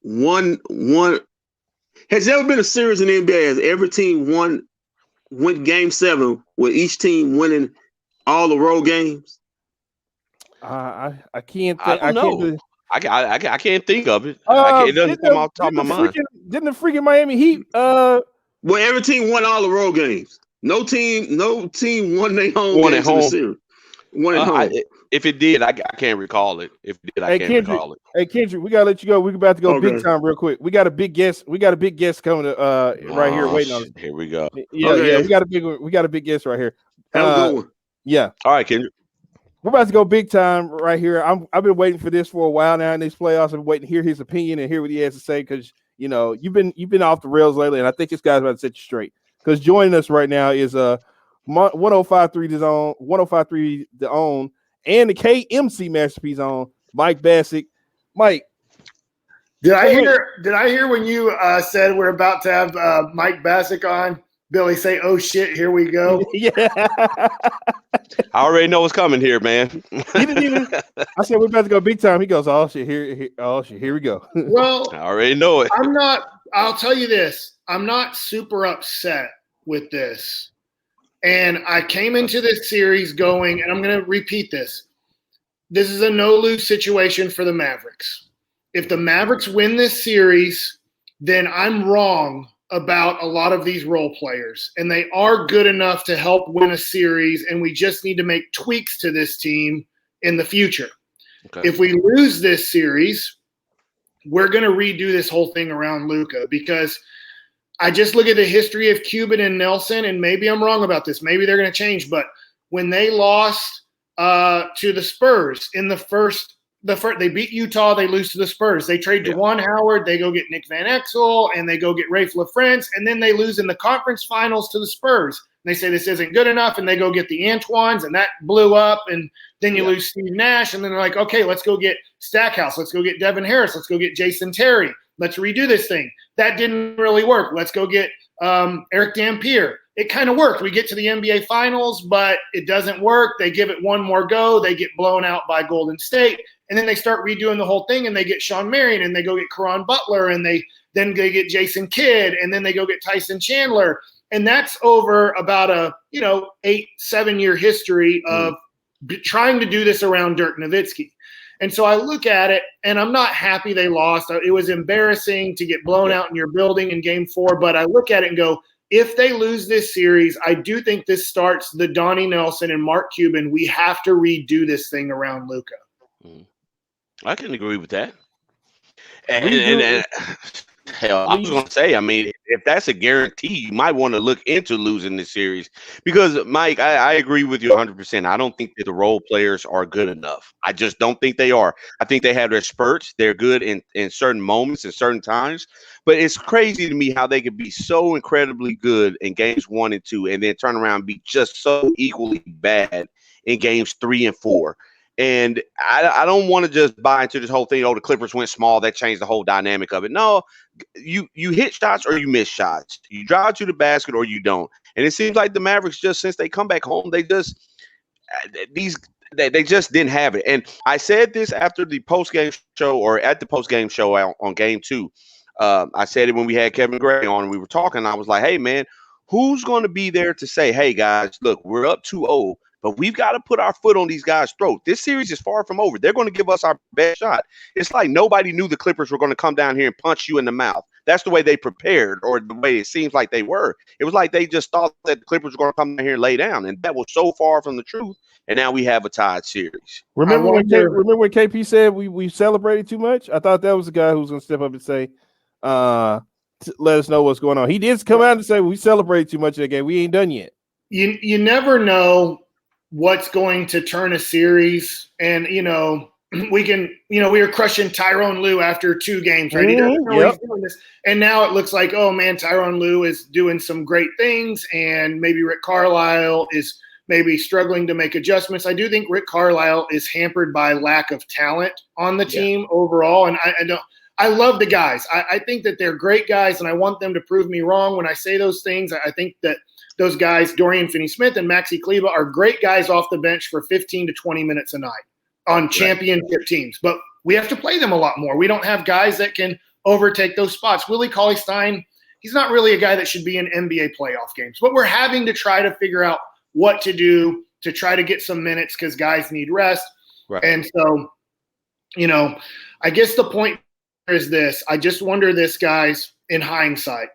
won? Has there ever been a series in the NBA as every team went game 7 with each team winning all the road games? I can't. I don't know. I can't think of it. It doesn't come off the top of my mind. Didn't the freaking Miami Heat? Well, every team won all the road games. No team won their home games in the series. One at home. If it did, I can't recall it. If it did, I can't recall it. Hey, Kendrick, we gotta let you go. We're about to go big time real quick. We got a big guest. We got a big guest coming right here waiting on us. Here we go. Yeah. We got a big guest right here. Have a good one. Yeah. All right, Kendrick. We're about to go big time right here. I've been waiting for this for a while now in these playoffs. I've been waiting to hear his opinion and hear what he has to say, because you've been off the rails lately, and I think this guy's about to set you straight. Because joining us right now is 105.3 The Zone, 105.3 The Own, and the KMC Masterpiece on Mike Bacsik. Mike, did I hear when you said we're about to have Mike Bacsik on? Billy say, "Oh shit, here we go." Yeah. I already know what's coming here, man. He didn't even. I said we're about to go big time. He goes, "Oh shit, here we go." Well, I already know it. I'll tell you this. I'm not super upset with this. And I came into this series going, and I'm going to repeat this. This is a no-lose situation for the Mavericks. If the Mavericks win this series, then I'm wrong about a lot of these role players, and they are good enough to help win a series, and we just need to make tweaks to this team in the future. Okay. If we lose this series, we're going to redo this whole thing around Luka, because I just look at the history of Cuban and Nelson, and maybe I'm wrong about this. Maybe they're going to change, but when they lost to the Spurs in the first, they beat Utah, they lose to the Spurs. They trade Juwan Howard, they go get Nick Van Exel, and they go get Rafe LaFrance, and then they lose in the conference finals to the Spurs. And they say this isn't good enough, and they go get the Antoines, and that blew up, and then you lose Steve Nash, and then they're like, okay, let's go get Stackhouse, let's go get Devin Harris, let's go get Jason Terry, let's redo this thing. That didn't really work. Let's go get Eric Dampier. It kind of worked. We get to the NBA Finals, but it doesn't work. They give it one more go. They get blown out by Golden State. And then they start redoing the whole thing, and they get Sean Marion, and they go get Caron Butler, and they get Jason Kidd, and then they go get Tyson Chandler. And that's over about a 7 year history of trying to do this around Dirk Nowitzki. And so I look at it, and I'm not happy they lost. It was embarrassing to get blown out in your building in Game 4, but I look at it and go, if they lose this series, I do think this starts the Donnie Nelson and Mark Cuban. We have to redo this thing around Luka. I can agree with that. And Hell, I was going to say, I mean, if that's a guarantee, you might want to look into losing this series because, Mike, I agree with you 100%. I don't think that the role players are good enough. I just don't think they are. I think they have their spurts. They're good in certain moments and certain times. But it's crazy to me how they could be so incredibly good in games 1 and 2 and then turn around and be just so equally bad in games 3 and 4. And I don't want to just buy into this whole thing. Oh, the Clippers went small. That changed the whole dynamic of it. No, you hit shots or you miss shots. You drive to the basket or you don't. And it seems like the Mavericks, just since they come back home, they just didn't have it. And I said this after the post-game show or at the post-game show on game 2. I said it when we had Kevin Gray on and we were talking. I was like, hey, man, who's going to be there to say, hey, guys, look, we're up 2-0. But we've got to put our foot on these guys' throat. This series is far from over. They're going to give us our best shot. It's like nobody knew the Clippers were going to come down here and punch you in the mouth. That's the way they prepared, or the way it seems like they were. It was like they just thought that the Clippers were going to come down here and lay down, and that was so far from the truth. And now we have a tied series. Remember when KP said we celebrated too much? I thought that was the guy who was going to step up and say, let us know what's going on. He did come out and say we celebrated too much in the game. We ain't done yet. You never know what's going to turn a series. And, we were crushing Tyronn Lue after 2 games, right? He doesn't know he's doing this. And now it looks like, oh, man, Tyronn Lue is doing some great things, and maybe Rick Carlisle is maybe struggling to make adjustments. I do think Rick Carlisle is hampered by lack of talent on the team overall, and I love the guys. I think that they're great guys, and I want them to prove me wrong when I say those things. I think that those guys, Dorian Finney-Smith and Maxi Kleber, are great guys off the bench for 15 to 20 minutes a night on championship teams. But we have to play them a lot more. We don't have guys that can overtake those spots. Willie Cauley-Stein, he's not really a guy that should be in NBA playoff games. But we're having to try to figure out what to do to try to get some minutes because guys need rest. Right. And so, I guess the point is this. I just wonder this, guys, in hindsight.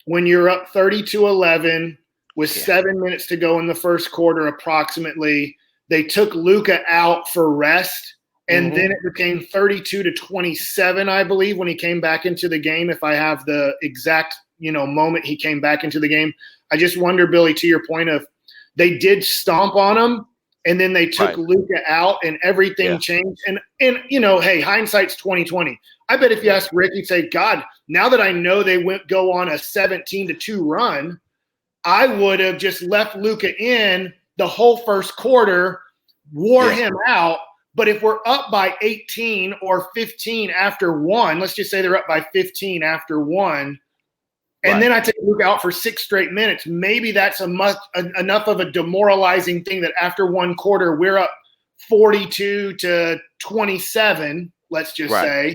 When you're up 30-11 with 7 minutes to go in the first quarter approximately, they took Luka out for rest, and then it became 32-27, I believe, when he came back into the game, if I have the exact moment he came back into the game. I just wonder, Billy, to your point of they did stomp on him, and then they took Luka out, and everything changed. And hey, hindsight's 20/20. I bet if you ask Rick, he'd say, God, now that I know they go on a 17-2 run, I would have just left Luka in the whole first quarter, wore him out. But if we're up by 18 or 15 after 1, let's just say they're up by 15 after 1, and then I take Luka out for 6 straight minutes, maybe that's enough of a demoralizing thing that after 1 quarter we're up 42-27, let's just say.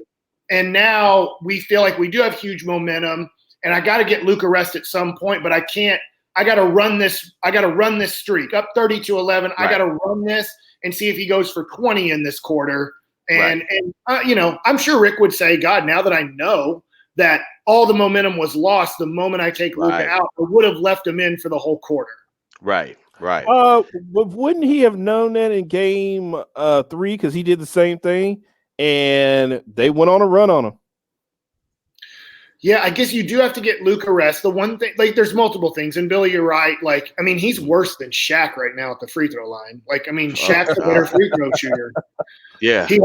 And now we feel like we do have huge momentum, and I got to get Luka rest at some point, but I can't. I got to run this. I got to run this streak up 30-11. I got to run this and see if he goes for 20 in this quarter. And I'm sure Rick would say, God, now that I know that all the momentum was lost the moment I take Luka out, I would have left him in for the whole quarter. Right. Wouldn't he have known that in game 3 because he did the same thing and they went on a run on him? Yeah, I guess you do have to get Luka rest. The one thing, there's multiple things. And Billy, you're right. He's worse than Shaq right now at the free throw line. Shaq's a better free throw shooter. Yeah. He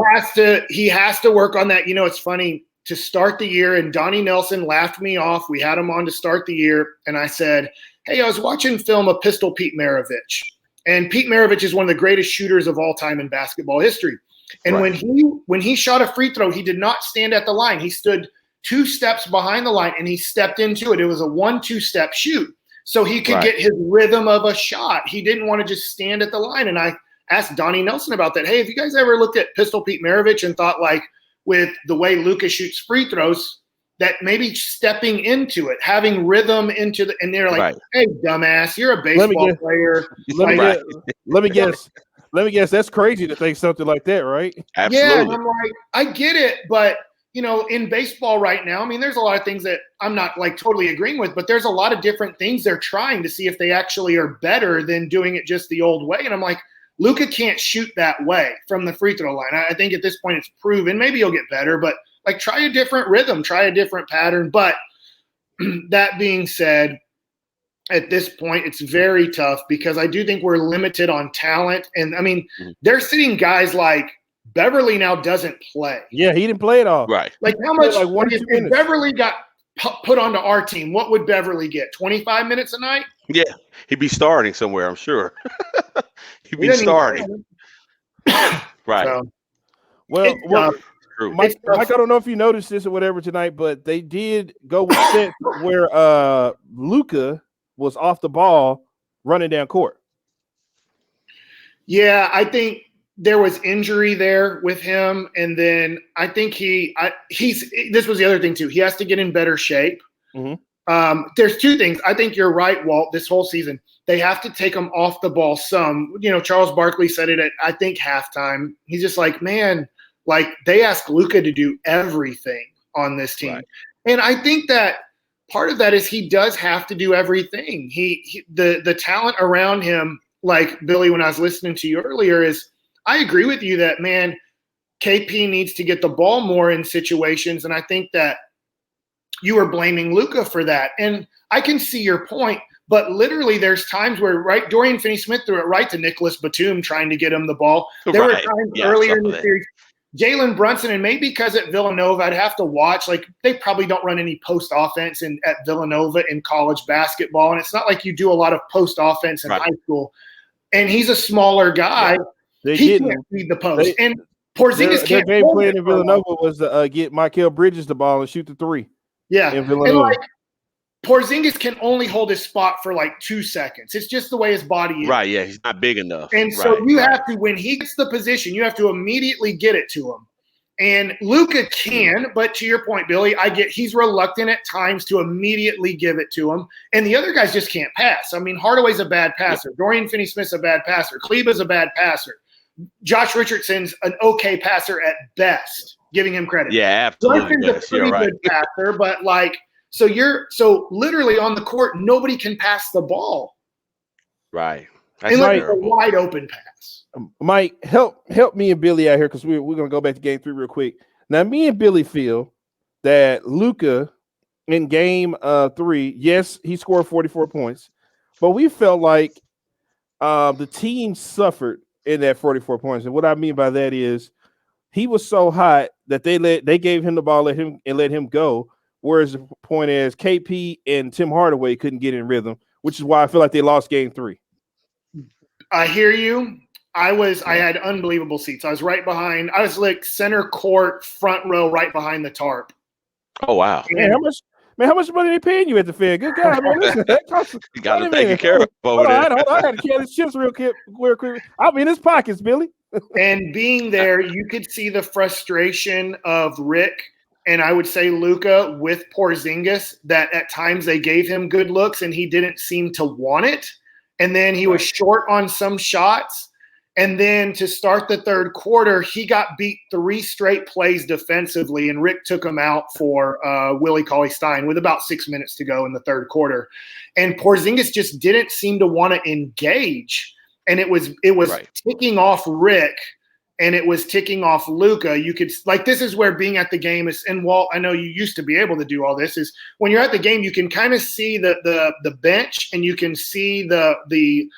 has to work on that. It's funny, to start the year, and Donnie Nelson laughed me off. We had him on to start the year, and I said, hey, I was watching film of Pistol Pete Maravich. And Pete Maravich is one of the greatest shooters of all time in basketball history. And when he shot a free throw, he did not stand at the line. He stood 2 steps behind the line, and he stepped into it. It was a 1-2 step shoot, so he could get his rhythm of a shot. He didn't want to just stand at the line. And I asked Donnie Nelson about that. Hey, have you guys ever looked at Pistol Pete Maravich and thought, with the way Luka shoots free throws, that maybe stepping into it, having rhythm into and they're like, hey, dumbass, you're a baseball player. Let me guess. That's crazy to think something like that, right? Absolutely. Yeah, I'm like, I get it, but in baseball right now, there's a lot of things that I'm not totally agreeing with, but there's a lot of different things they're trying to see if they actually are better than doing it just the old way. And I'm like, Luka can't shoot that way from the free throw line. I think at this point it's proven. Maybe he'll get better, but Like, try a different rhythm, try a different pattern. But that being said, at this point, it's very tough because I do think we're limited on talent. And, I mean, they're sitting guys like Beverly now doesn't play. Yeah, he didn't play at all. Right. Like, how much like 1 or 2 if minutes. Beverly got put onto our team, what would Beverly get? 25 minutes a night? Yeah, he'd be starting somewhere, I'm sure. He'd He be doesn't even starting. Right. So, Well, it's tough. True. Mike, I don't know if you noticed this or whatever tonight, but they did go with sets where Luka was off the ball running down court. Yeah, I think there was injury there with him, and then I think he's. This was the other thing too. He has to get in better shape. There's 2 things. I think you're right, Walt. This whole season, they have to take him off the ball some. You know, Charles Barkley said it at, I think, halftime. He's just like, man, like they asked Luka to do everything on this team, and I think that part of that is he does have to do everything. The talent around him, like Billy, when I was listening to you earlier, is I agree with you that, man, KP needs to get the ball more in situations, and I think that you were blaming Luka for that. And I can see your point, but literally there's times where Dorian Finney-Smith threw it right to Nicholas Batum trying to get him the ball. There were times earlier in the series, Jalen Brunson, and maybe because at Villanova, I'd have to watch, like they probably don't run any post offense at Villanova in college basketball. And it's not like you do a lot of post offense in high school. And he's a smaller guy. He can't feed the post. And Porzingis can't. Their game plan in Villanova was to get Mikal Bridges the ball and shoot the 3. Yeah. In Villanova. And Porzingis can only hold his spot for like 2 seconds. It's just the way his body is. Right, yeah, he's not big enough. And so you have to, when he gets the position, you have to immediately get it to him. And Luka can, but to your point, Billy, he's reluctant at times to immediately give it to him. And the other guys just can't pass. I mean, Hardaway's a bad passer. Dorian Finney-Smith's a bad passer. Kleba's a bad passer. Josh Richardson's an okay passer at best, giving him credit. Yeah, absolutely. Brunson's a pretty good passer, but so literally on the court, nobody can pass the ball. Right. Unless it's a wide open pass. Mike, help me and Billy out here because we're going to go back to game 3 real quick. Now, me and Billy feel that Luka in game 3, yes, he scored 44 points, but we felt like the team suffered in that 44 points. And what I mean by that is he was so hot that they gave him the ball, let him go. Whereas the point is KP and Tim Hardaway couldn't get in rhythm, which is why I feel like they lost game 3. I hear you. I had unbelievable seats. I was like center court, front row, right behind the tarp. Oh wow. Man, how much money they paying you at the fair? Good God, man. Listen, that costs, you got to take care of over there. I got to carry this chips real quick. I'm in his pockets, Billy. And being there, you could see the frustration of Rick and I would say Luka with Porzingis, that at times they gave him good looks and he didn't seem to want it. And then he was short on some shots. And then to start the third quarter, he got beat 3 straight plays defensively, and Rick took him out for Willie Cauley-Stein with about 6 minutes to go in the third quarter. And Porzingis just didn't seem to want to engage. And it was ticking off Rick, and it was ticking off Luka. You could this is where being at the game is. And Walt, I know you used to be able to do all this. Is when you're at the game, you can kind of see the bench, and you can see the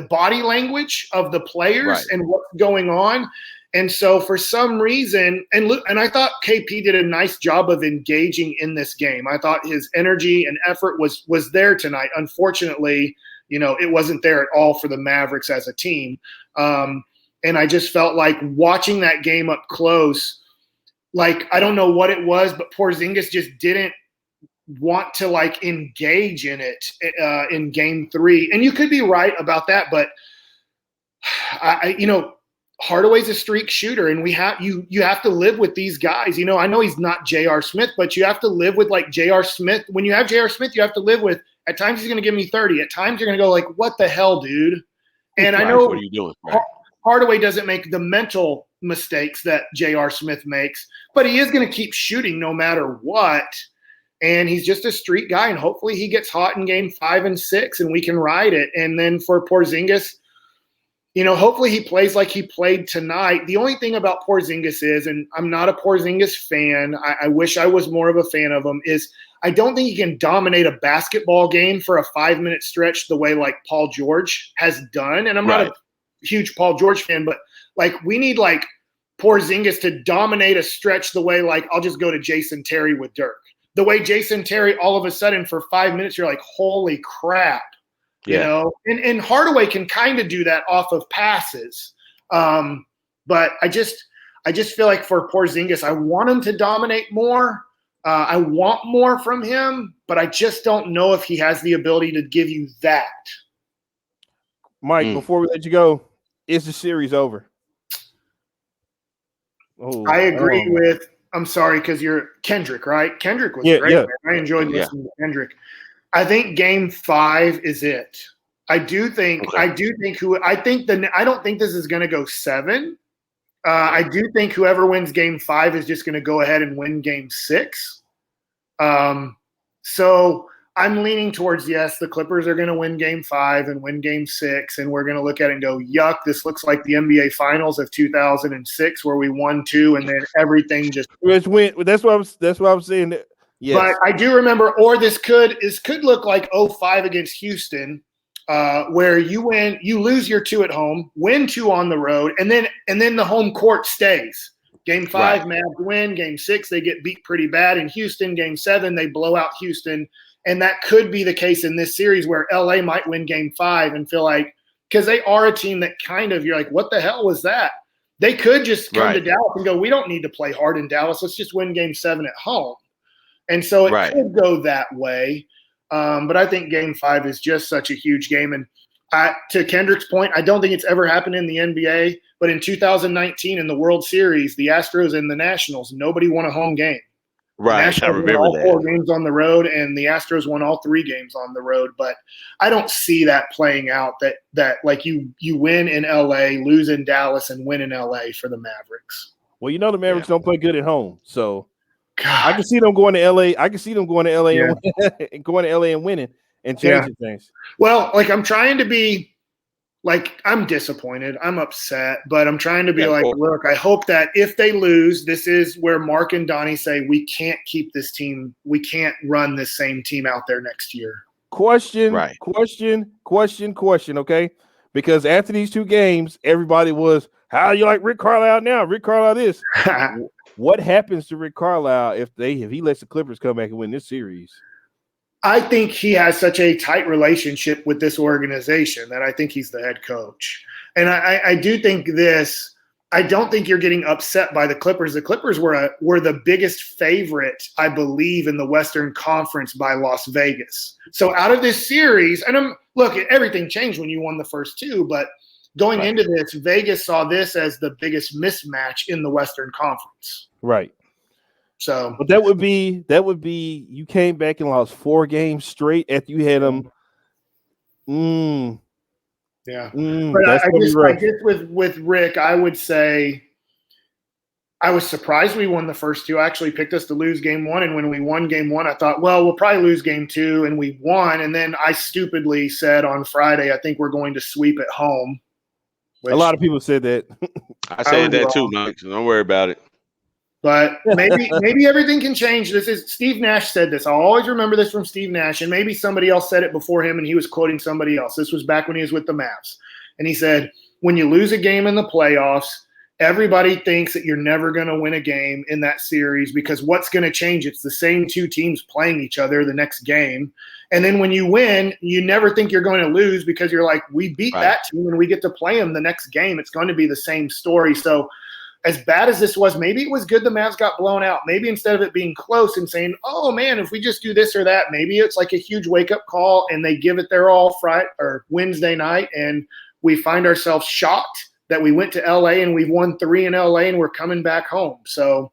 body language of the players and what's going on. And so for some reason, and I thought KP did a nice job of engaging in this game. I thought his energy and effort was there tonight. Unfortunately, it wasn't there at all for the Mavericks as a team. And I just felt like watching that game up close, I don't know what it was, but Porzingis just didn't want to engage in it in game 3. And you could be right about that, but Hardaway's a streak shooter, and you have to live with these guys. I know he's not J.R. Smith, but you have to live with J.R. Smith. When you have J.R. Smith, you have to live with, at times he's going to give me 30. At times you're going to go what the hell, dude? And I know what are you doing? Hardaway doesn't make the mental mistakes that J.R. Smith makes, but he is going to keep shooting no matter what. And he's just a street guy, and hopefully he gets hot in game 5 and 6 and we can ride it. And then for Porzingis, hopefully he plays like he played tonight. The only thing about Porzingis is, and I'm not a Porzingis fan, I wish I was more of a fan of him, is I don't think he can dominate a basketball game for a 5-minute stretch the way like Paul George has done. And I'm not a huge Paul George fan, but like we need like Porzingis to dominate a stretch the way like I'll just go to Jason Terry with Dirk. The way Jason Terry all of a sudden for 5 minutes you're like, holy crap. And Hardaway can kind of do that off of passes. But I just feel like for Porzingis, I want him to dominate more. I want more from him, but I just don't know if he has the ability to give you that. Mike, before we let you go, is the series over? Oh, I agree with – I'm sorry because you're Kendrick, right? Kendrick was great. Yeah. I enjoyed listening to Kendrick. I think Game 5 is it. I don't think this is going to go 7. I do think whoever wins Game 5 is just going to go ahead and win Game 6. So I'm leaning towards yes, the Clippers are going to win Game 5 and win Game 6, and we're going to look at it and go, yuck, this looks like the NBA Finals of 2006 where we won 2 and then everything just went. That's what I was saying. Yes. But I do remember, or this could look like 05 against Houston, where you lose your 2 at home, win 2 on the road, and then the home court stays. Game 5, Mavs win. Game 6, they get beat pretty bad in Houston. Game 7, they blow out Houston, and that could be the case in this series where LA might win Game 5 and feel like because they are a team that kind of you're like, what the hell was that? They could just come to Dallas and go, we don't need to play hard in Dallas. Let's just win Game 7 at home. And so it could go that way. But I think Game 5 is just such a huge game. And to Kendrick's point, I don't think it's ever happened in the NBA. But in 2019 in the World Series, the Astros and the Nationals, nobody won a home game. Right, I remember all that. 4 games on the road, and the Astros won all 3 games on the road. But I don't see that playing out, that like you win in LA, lose in Dallas, and win in LA for the Mavericks. Well, the Mavericks don't play good at home. So I can see them going to LA. I can see them going to LA and going to LA and winning and changing things. Well, like I'm trying to be like I'm disappointed. I'm upset, but I'm trying to be look, I hope that if they lose, this is where Mark and Donnie say we can't keep this team. We can't run this same team out there next year. Question. Okay, because after these 2 games, everybody was, how you like Rick Carlisle now? Rick Carlisle this. What happens to Rick Carlisle if he lets the Clippers come back and win this series? I think he has such a tight relationship with this organization that I think he's the head coach. And I do think this. I don't think you're getting upset by the Clippers. The Clippers were the biggest favorite, I believe, in the Western Conference by Las Vegas. So out of this series, and everything changed when you won the first 2, but going into this, Vegas saw this as the biggest mismatch in the Western Conference. Right. So, but that would be you came back and lost 4 games straight after you had them. But I guess with Rick, I would say I was surprised we won the first 2. I actually picked us to lose Game 1, and when we won Game 1, I thought, well, we'll probably lose Game 2, and we won. And then I stupidly said on Friday, I think we're going to sweep at home. A lot of people said that. I said that too, Mike. So don't worry about it. But maybe everything can change. This is Steve Nash said this. I'll always remember this from Steve Nash, and maybe somebody else said it before him, and he was quoting somebody else. This was back when he was with the Mavs. And he said, when you lose a game in the playoffs, everybody thinks that you're never going to win a game in that series because what's going to change? It's the same 2 teams playing each other the next game. And then when you win, you never think you're going to lose because you're like, we beat that team and we get to play them the next game. It's going to be the same story. So as bad as this was, maybe it was good the Mavs got blown out. Maybe instead of it being close and saying, oh, man, if we just do this or that, maybe it's like a huge wake-up call and they give it their all Friday or Wednesday night and we find ourselves shocked that we went to L.A. and we've won 3 in L.A. and we're coming back home. So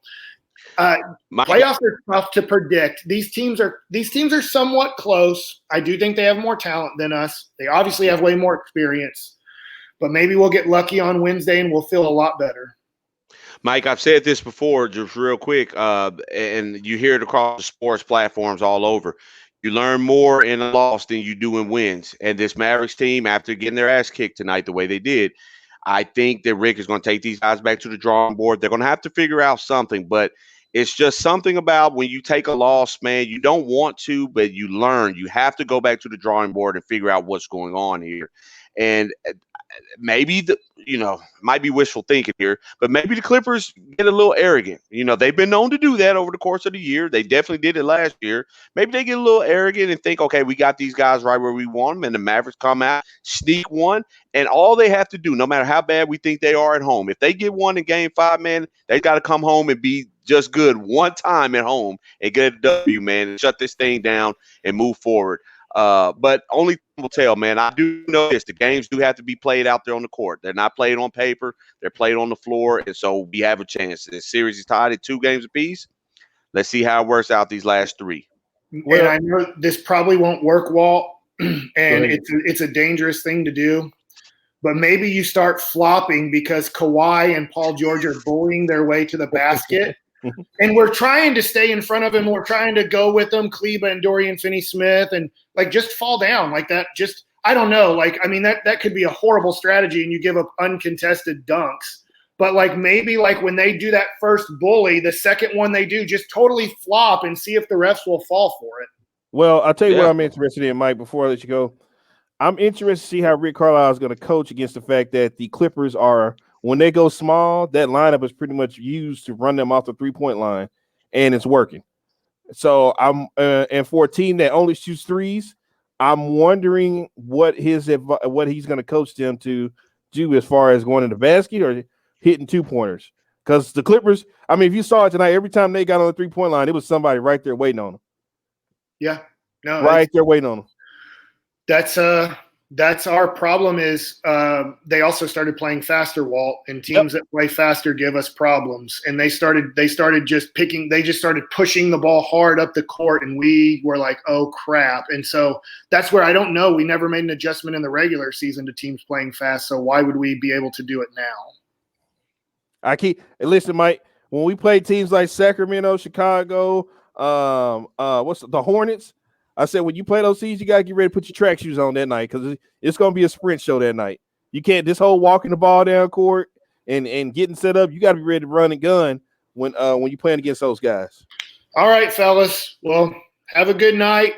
playoffs are tough to predict. These teams are somewhat close. I do think they have more talent than us. They obviously have way more experience. But maybe we'll get lucky on Wednesday and we'll feel a lot better. Mike, I've said this before, just real quick, and you hear it across the sports platforms all over. You learn more in a loss than you do in wins. And this Mavericks team, after getting their ass kicked tonight the way they did, I think that Rick is going to take these guys back to the drawing board. They're going to have to figure out something, but it's just something about when you take a loss, man, you don't want to, but you learn. You have to go back to the drawing board and figure out what's going on here. And maybe might be wishful thinking here, but maybe the Clippers get a little arrogant. They've been known to do that over the course of the year. They definitely did it last year. Maybe they get a little arrogant and think, okay, we got these guys right where we want them, and the Mavericks come out, sneak one, and all they have to do, no matter how bad we think they are at home, if they get one in Game 5, man, they got to come home and be just good one time at home and get a W, man, and shut this thing down and move forward. But only time will tell, man. I do know this. The games do have to be played out there on the court. They're not played on paper. They're played on the floor, and so we have a chance. This series is tied at 2 games apiece. Let's see how it works out these last 3. Well, and I know this probably won't work, Walt, and it's a dangerous thing to do. But maybe you start flopping because Kawhi and Paul George are bullying their way to the basket. And we're trying to stay in front of him. We're trying to go with them, Kleba and Dorian Finney-Smith, and just fall down like that. I don't know. That could be a horrible strategy, and you give up uncontested dunks. But maybe when they do that first bully, the second one they do, just totally flop and see if the refs will fall for it. Well, I'll tell you what I'm interested in, Mike, before I let you go. I'm interested to see how Rick Carlisle is going to coach against the fact that the Clippers are – when they go small, that lineup is pretty much used to run them off the 3-point line, and it's working. So I'm and for a team that only shoots threes, I'm wondering what he's going to coach them to do as far as going to the basket or hitting 2-pointers. Because the Clippers, if you saw it tonight, every time they got on the 3-point line, it was somebody right there waiting on them. Yeah, no, right there waiting on them. That's our problem is they also started playing faster, Walt, and teams that play faster give us problems. And they started just pushing the ball hard up the court, and we were like, oh crap. And so that's where I don't know. We never made an adjustment in the regular season to teams playing fast. So why would we be able to do it now? Listen, Mike, when we play teams like Sacramento, Chicago, what's the Hornets? I said, when you play those teams, you got to get ready to put your track shoes on that night because it's going to be a sprint show that night. You can't – this whole walking the ball down court and getting set up, you got to be ready to run and gun when you're playing against those guys. All right, fellas. Well, have a good night.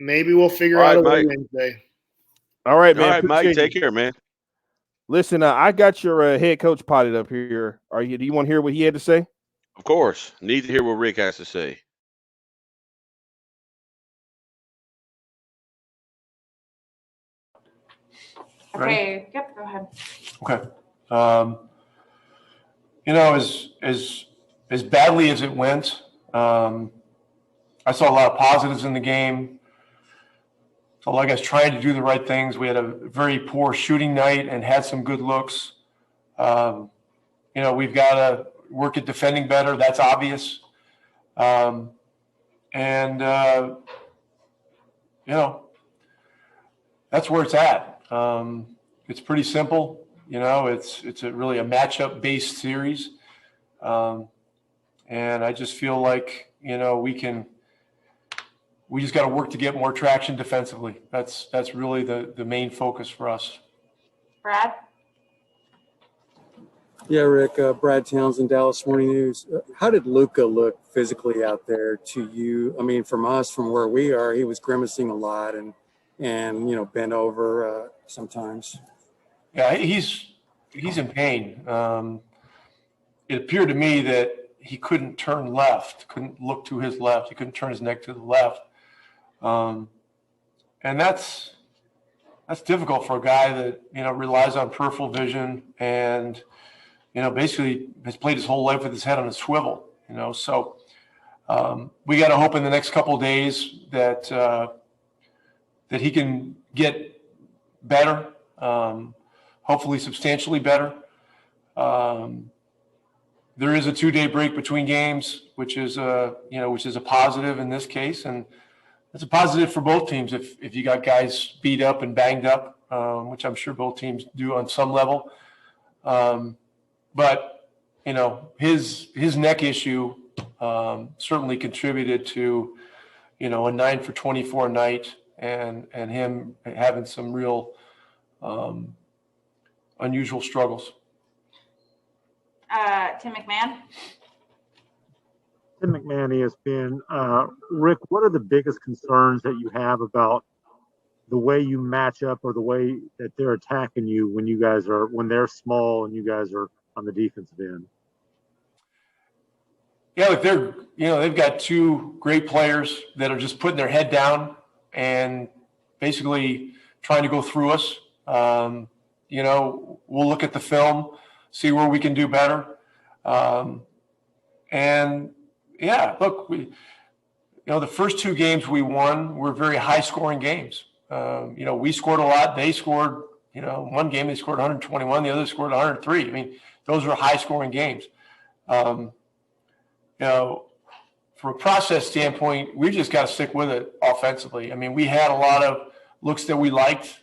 Maybe we'll figure out a way Wednesday. All right, man. All right, Mike. Take care, man. Listen, I got your head coach potted up here. Do you want to hear what he had to say? Of course. Need to hear what Rick has to say. Okay. Yep. Go ahead. Okay. As badly as it went, I saw a lot of positives in the game. So like I was trying to do the right things. We had a very poor shooting night and had some good looks. We've got to work at defending better. That's obvious. That's where it's at. It's pretty simple. It's really a matchup-based series. And I just feel like, we just got to work to get more traction defensively. That's really the main focus for us. Brad? Yeah, Rick, Brad Townsend, Dallas Morning News. How did Luka look physically out there to you? From us, from where we are, he was grimacing a lot and bent over sometimes. Yeah, he's in pain. It appeared to me that he couldn't turn left, couldn't look to his left. He couldn't turn his neck to the left. And that's difficult for a guy that, relies on peripheral vision and, basically has played his whole life with his head on a swivel, So we got to hope in the next couple of days that he can get better, hopefully substantially better. There is a 2-day break between games, which is a positive in this case, and it's a positive for both teams if you got guys beat up and banged up, which I'm sure both teams do on some level. But his neck issue certainly contributed to a 9 for 24 night and him having some real unusual struggles. Tim McMahon. Tim McMahon, ESPN. Rick, what are the biggest concerns that you have about the way you match up or the way that they're attacking you when they're small and you guys are on the defensive end? Yeah, look, they've got two great players that are just putting their head down and basically trying to go through us. We'll look at the film, see where we can do better. And yeah, look, the first two games we won were very high scoring games. We scored a lot. They scored, one game they scored 121, the other scored 103. I mean, those were high scoring games. From a process standpoint, we just got to stick with it offensively. I mean, we had a lot of looks that we liked.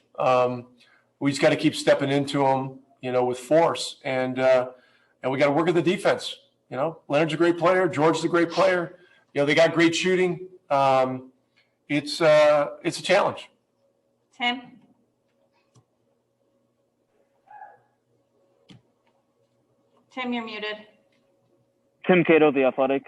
We just got to keep stepping into them, with force, and we got to work at the defense. Leonard's a great player. George's a great player. They got great shooting. It's a challenge. Tim. Tim, you're muted. Tim Cato, The Athletic.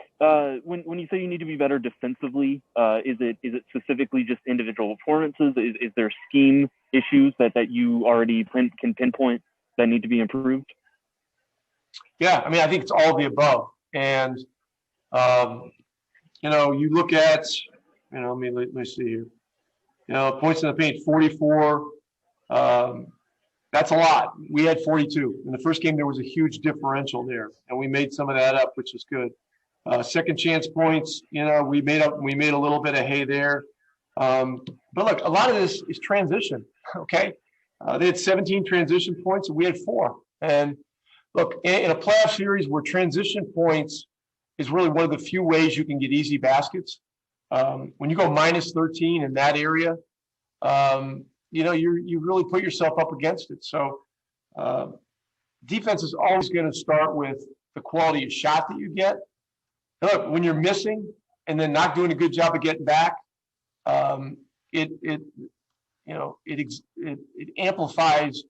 When you say you need to be better defensively, is it specifically just individual performances? Is there scheme issues that you already can pinpoint that need to be improved? Yeah, I mean, I think it's all of the above. And, you look at, let me see here. Points in the paint, 44. That's a lot. We had 42. In the first game, there was a huge differential there, and we made some of that up, which is good. Second chance points, we made a little bit of hay there. But look, a lot of this is transition, okay? They had 17 transition points, and we had 4. And look, in a playoff series where transition points is really one of the few ways you can get easy baskets, when you go minus 13 in that area, you really put yourself up against it. So defense is always going to start with the quality of shot that you get. And look, when you're missing and then not doing a good job of getting back, it amplifies,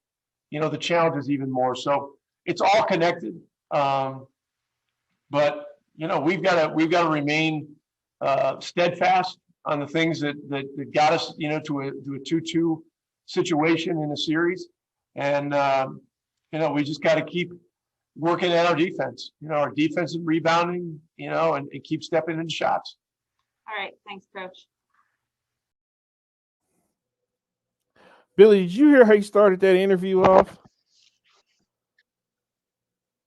the challenges even more. So it's all connected. But we've got to remain steadfast on the things that got us, to a 2-2 situation in the series. And, we just got to keep working at our defense, our defensive rebounding, and keep stepping into shots. All right. Thanks, Coach. Billy, did you hear how he started that interview off?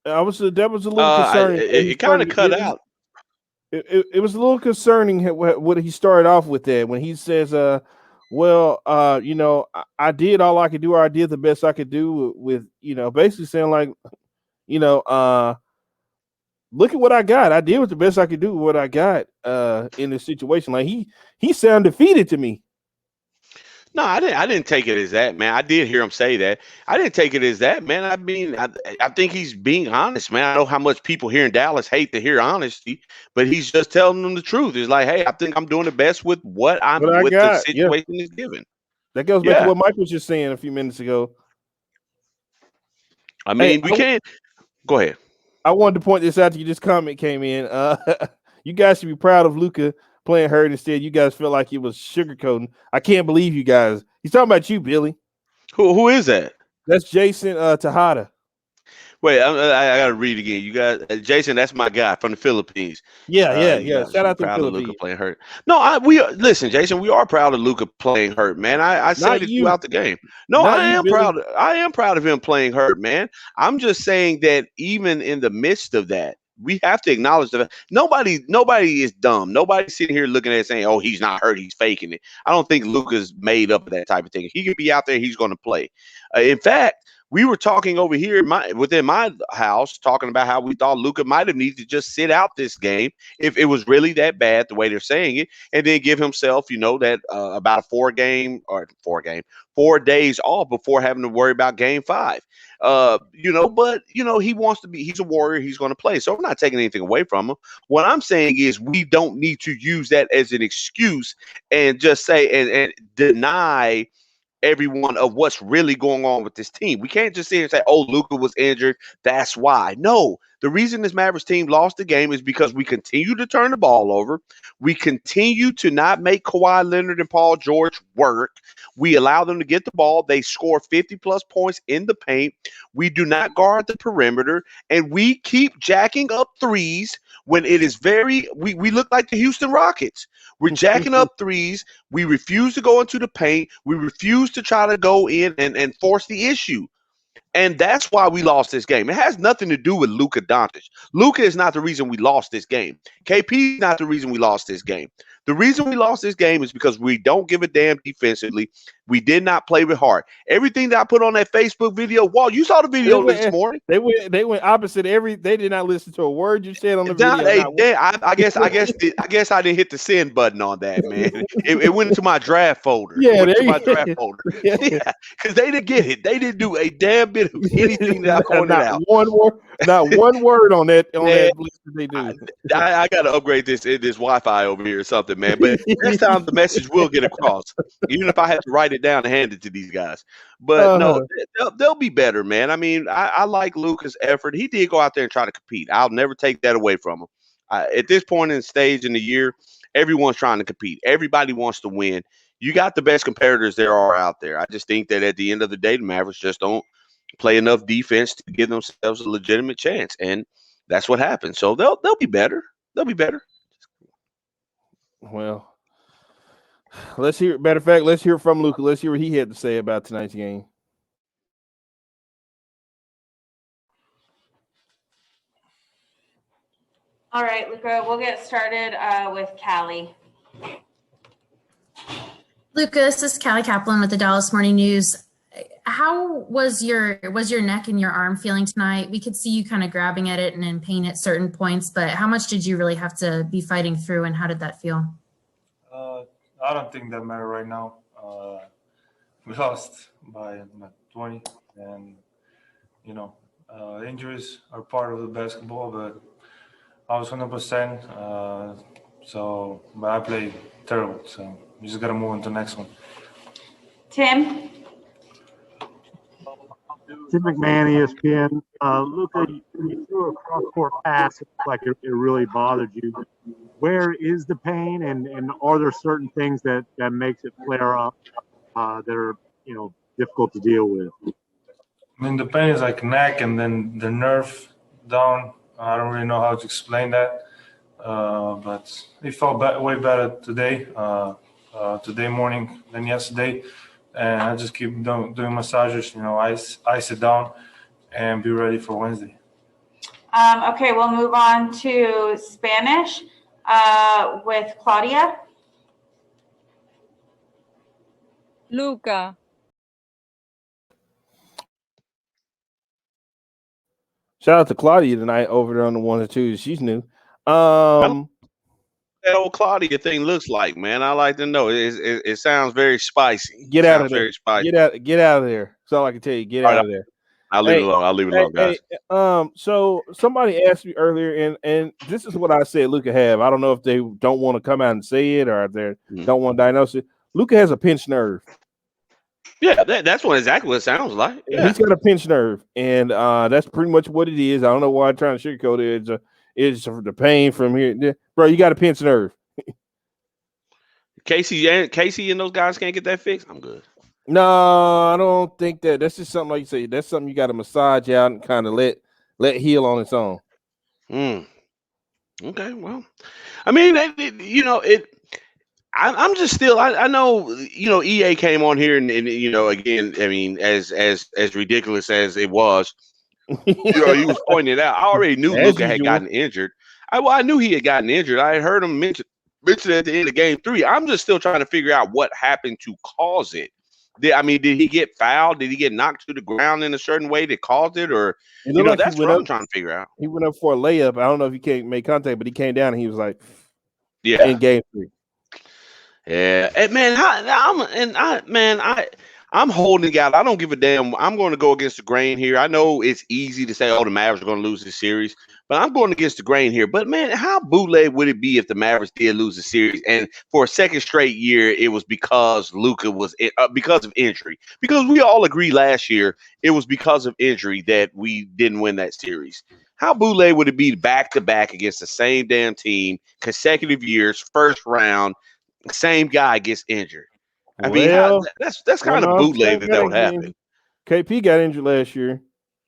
That was a little concerning. It kind of cut out. It was a little concerning what he started off with that when he says, I did all I could do, or I did the best I could do with basically saying like, look at what I got. I did with the best I could do with what I got in this situation. Like he sounded defeated to me. No, I didn't take it as that, man. I did hear him say that. I didn't take it as that, man. I mean, I think he's being honest, man. I know how much people here in Dallas hate to hear honesty, but he's just telling them the truth. It's like, hey, I think I'm doing the best with what the situation is given. That goes back to what Mike was just saying a few minutes ago. I mean, we can't. Go ahead. I wanted to point this out to you. This comment came in. You guys should be proud of Luka playing hurt instead. You guys feel like he was sugarcoating. I can't believe you guys. He's talking about you, Billy. Who is that? That's Jason Tejada. Wait, I gotta read again. You guys, Jason, that's my guy from the Philippines. Yeah. Shout out to proud Philippines. of Luka playing hurt. No, listen, Jason. We are proud of Luka playing hurt, man. I said it throughout the game. No, I am proud. I am proud of him playing hurt, man. I'm just saying that even in the midst of that, we have to acknowledge that nobody is dumb. Nobody's sitting here looking at it saying, "Oh, he's not hurt. He's faking it." I don't think Luka's made up of that type of thing. He could be out there. He's going to play. In fact, We were talking over here within my house, talking about how we thought Luka might have needed to just sit out this game if it was really that bad, the way they're saying it, and then give himself, that about a 4 days off before having to worry about game 5. But he wants to be. He's a warrior. He's going to play. So I'm not taking anything away from him. What I'm saying is we don't need to use that as an excuse and just say and deny everyone of what's really going on with this team. We can't just sit here and say, oh, Luka was injured, that's why. No, the reason this Mavericks team lost the game is because we continue to turn the ball over. We continue to not make Kawhi Leonard and Paul George work. We allow them to get the ball. They score 50-plus points in the paint. We do not guard the perimeter, and we keep jacking up threes when it is we look like the Houston Rockets. We're jacking up threes. We refuse to go into the paint. We refuse to try to go in and force the issue. And that's why we lost this game. It has nothing to do with Luka Doncic. Luka is not the reason we lost this game. KP is not the reason we lost this game. The reason we lost this game is because we don't give a damn defensively. We did not play with heart. Everything that I put on that Facebook video, Walt, you saw the video this morning. They went opposite they did not listen to a word you said on the video. I guess I didn't hit the send button on that, man. It went into my draft folder. Yeah, Yeah, because they didn't get it. They didn't do a damn bit of anything that I pointed out. Not one word on that list that they do. I got to upgrade this Wi-Fi over here or something, man. But next time the message will get across, even if I have to write it down and hand it to these guys. But no, they'll be better, man. I mean, I like Luka's effort. He did go out there and try to compete. I'll never take that away from him. At this point in the stage in the year, everyone's trying to compete. Everybody wants to win. You got the best competitors there are out there. I just think that at the end of the day, the Mavericks just don't play enough defense to give themselves a legitimate chance, and that's what happened. So they'll be better. They'll be better. Well, let's hear. Matter of fact, let's hear from Luka. Let's hear what he had to say about tonight's game. All right, Luka, we'll get started with Callie. Luka, this is Callie Kaplan with the Dallas Morning News. How was your neck and your arm feeling tonight? We could see you kind of grabbing at it and in pain at certain points, but how much did you really have to be fighting through, and how did that feel? I don't think that matters right now. We lost by 20, and injuries are part of the basketball, but I was 100%. But I played terrible, so we just got to move on to the next one. Tim McMahon, ESPN. Luka, you threw a cross-court pass. It looked like it really bothered you. Where is the pain, and are there certain things that makes it flare up that are difficult to deal with? I mean, the pain is like neck and then the nerve down. I don't really know how to explain that, but it felt way better today morning than yesterday. And I just keep doing massages, ice it down and be ready for Wednesday. Okay, we'll move on to Spanish with Claudia. Luka. Shout out to Claudia tonight over there on the 1 and 2. She's new. That old Claudia thing looks like, man. I like to know. It sounds very spicy. Get out of there. Very spicy. Get out of there. That's all I can tell you. Get out of there. I'll leave it alone. I'll leave it alone, guys. So somebody asked me earlier, and this is what I said Luka have. I don't know if they don't want to come out and say it or if they don't want to diagnose it. Luka has a pinched nerve. Yeah, that's exactly what it sounds like. Yeah. He's got a pinched nerve, and that's pretty much what it is. I don't know why I'm trying to sugarcoat it. It's the pain from here. Bro, you got a pinched nerve. Casey and those guys can't get that fixed? I'm good. No, I don't think that. That's just something like you say. That's something you got to massage out and kind of let heal on its own. Okay, well, I mean, I'm just still. I know, EA came on here and again, I mean, as ridiculous as it was, he was pointing it out. I already knew Luka had gotten injured. I knew he had gotten injured. I had heard him mention at the end of game 3. I'm just still trying to figure out what happened to cause it. Did he get fouled? Did he get knocked to the ground in a certain way that caused it? Or, It looked like that's what I'm trying to figure out. He went up for a layup. I don't know if he can't make contact, but he came down and he was like, yeah, in game 3. Yeah, and man, I'm holding out. I don't give a damn. I'm going to go against the grain here. I know it's easy to say, oh, the Mavericks are going to lose this series, but I'm going against the grain here. But man, how bootleg would it be if the Mavericks did lose the series, and for a second straight year, it was because Luka was because of injury? Because we all agreed last year it was because of injury that we didn't win that series. How bootleg would it be back to back against the same damn team, consecutive years, first round? Same guy gets injured. I mean, that's kind of bootleg that would happen. KP got injured last year,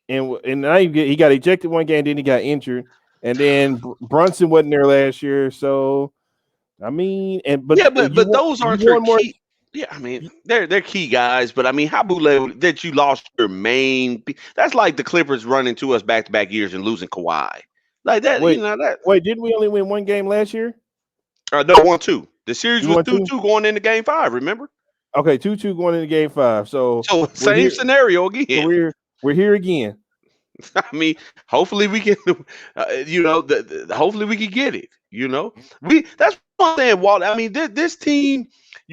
and now he got ejected one game, then he got injured, and then Brunson wasn't there last year. So, I mean, but those aren't your key. Yeah, I mean, they're key guys, but I mean, how bootleg that you lost your main? That's like the Clippers running to us back-to-back years and losing Kawhi, like that. Wait, didn't we only win one game last year? No, 1-2. The series was 2-2 going into Game 5. Remember? Okay, 2-2 going into Game 5. So same scenario again. So we're here again. I mean, hopefully we can, hopefully we can get it. That's what I'm saying, Walt. I mean, this team,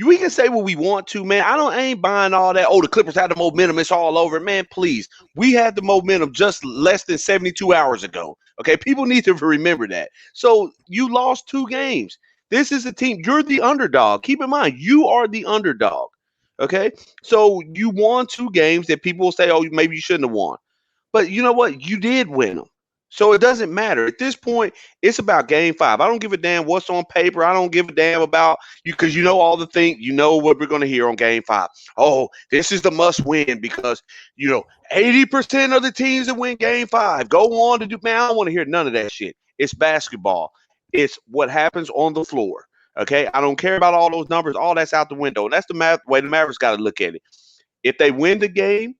we can say what we want to, man. I ain't buying all that. Oh, the Clippers had the momentum. It's all over, man. Please, we had the momentum just less than 72 hours ago. Okay, people need to remember that. So you lost 2 games. This is a team. You're the underdog. Keep in mind, you are the underdog. Okay, so you won 2 games that people will say, oh, maybe you shouldn't have won. But you know what? You did win them. So it doesn't matter. At this point, it's about Game 5. I don't give a damn what's on paper. I don't give a damn about you because you know all the things. You know what we're going to hear on Game 5. Oh, this is the must win because, 80% of the teams that win Game 5 go on to do. Man, I don't want to hear none of that shit. It's basketball. It's what happens on the floor. Okay? I don't care about all those numbers. All that's out the window. And that's the way the Mavericks got to look at it. If they win the game,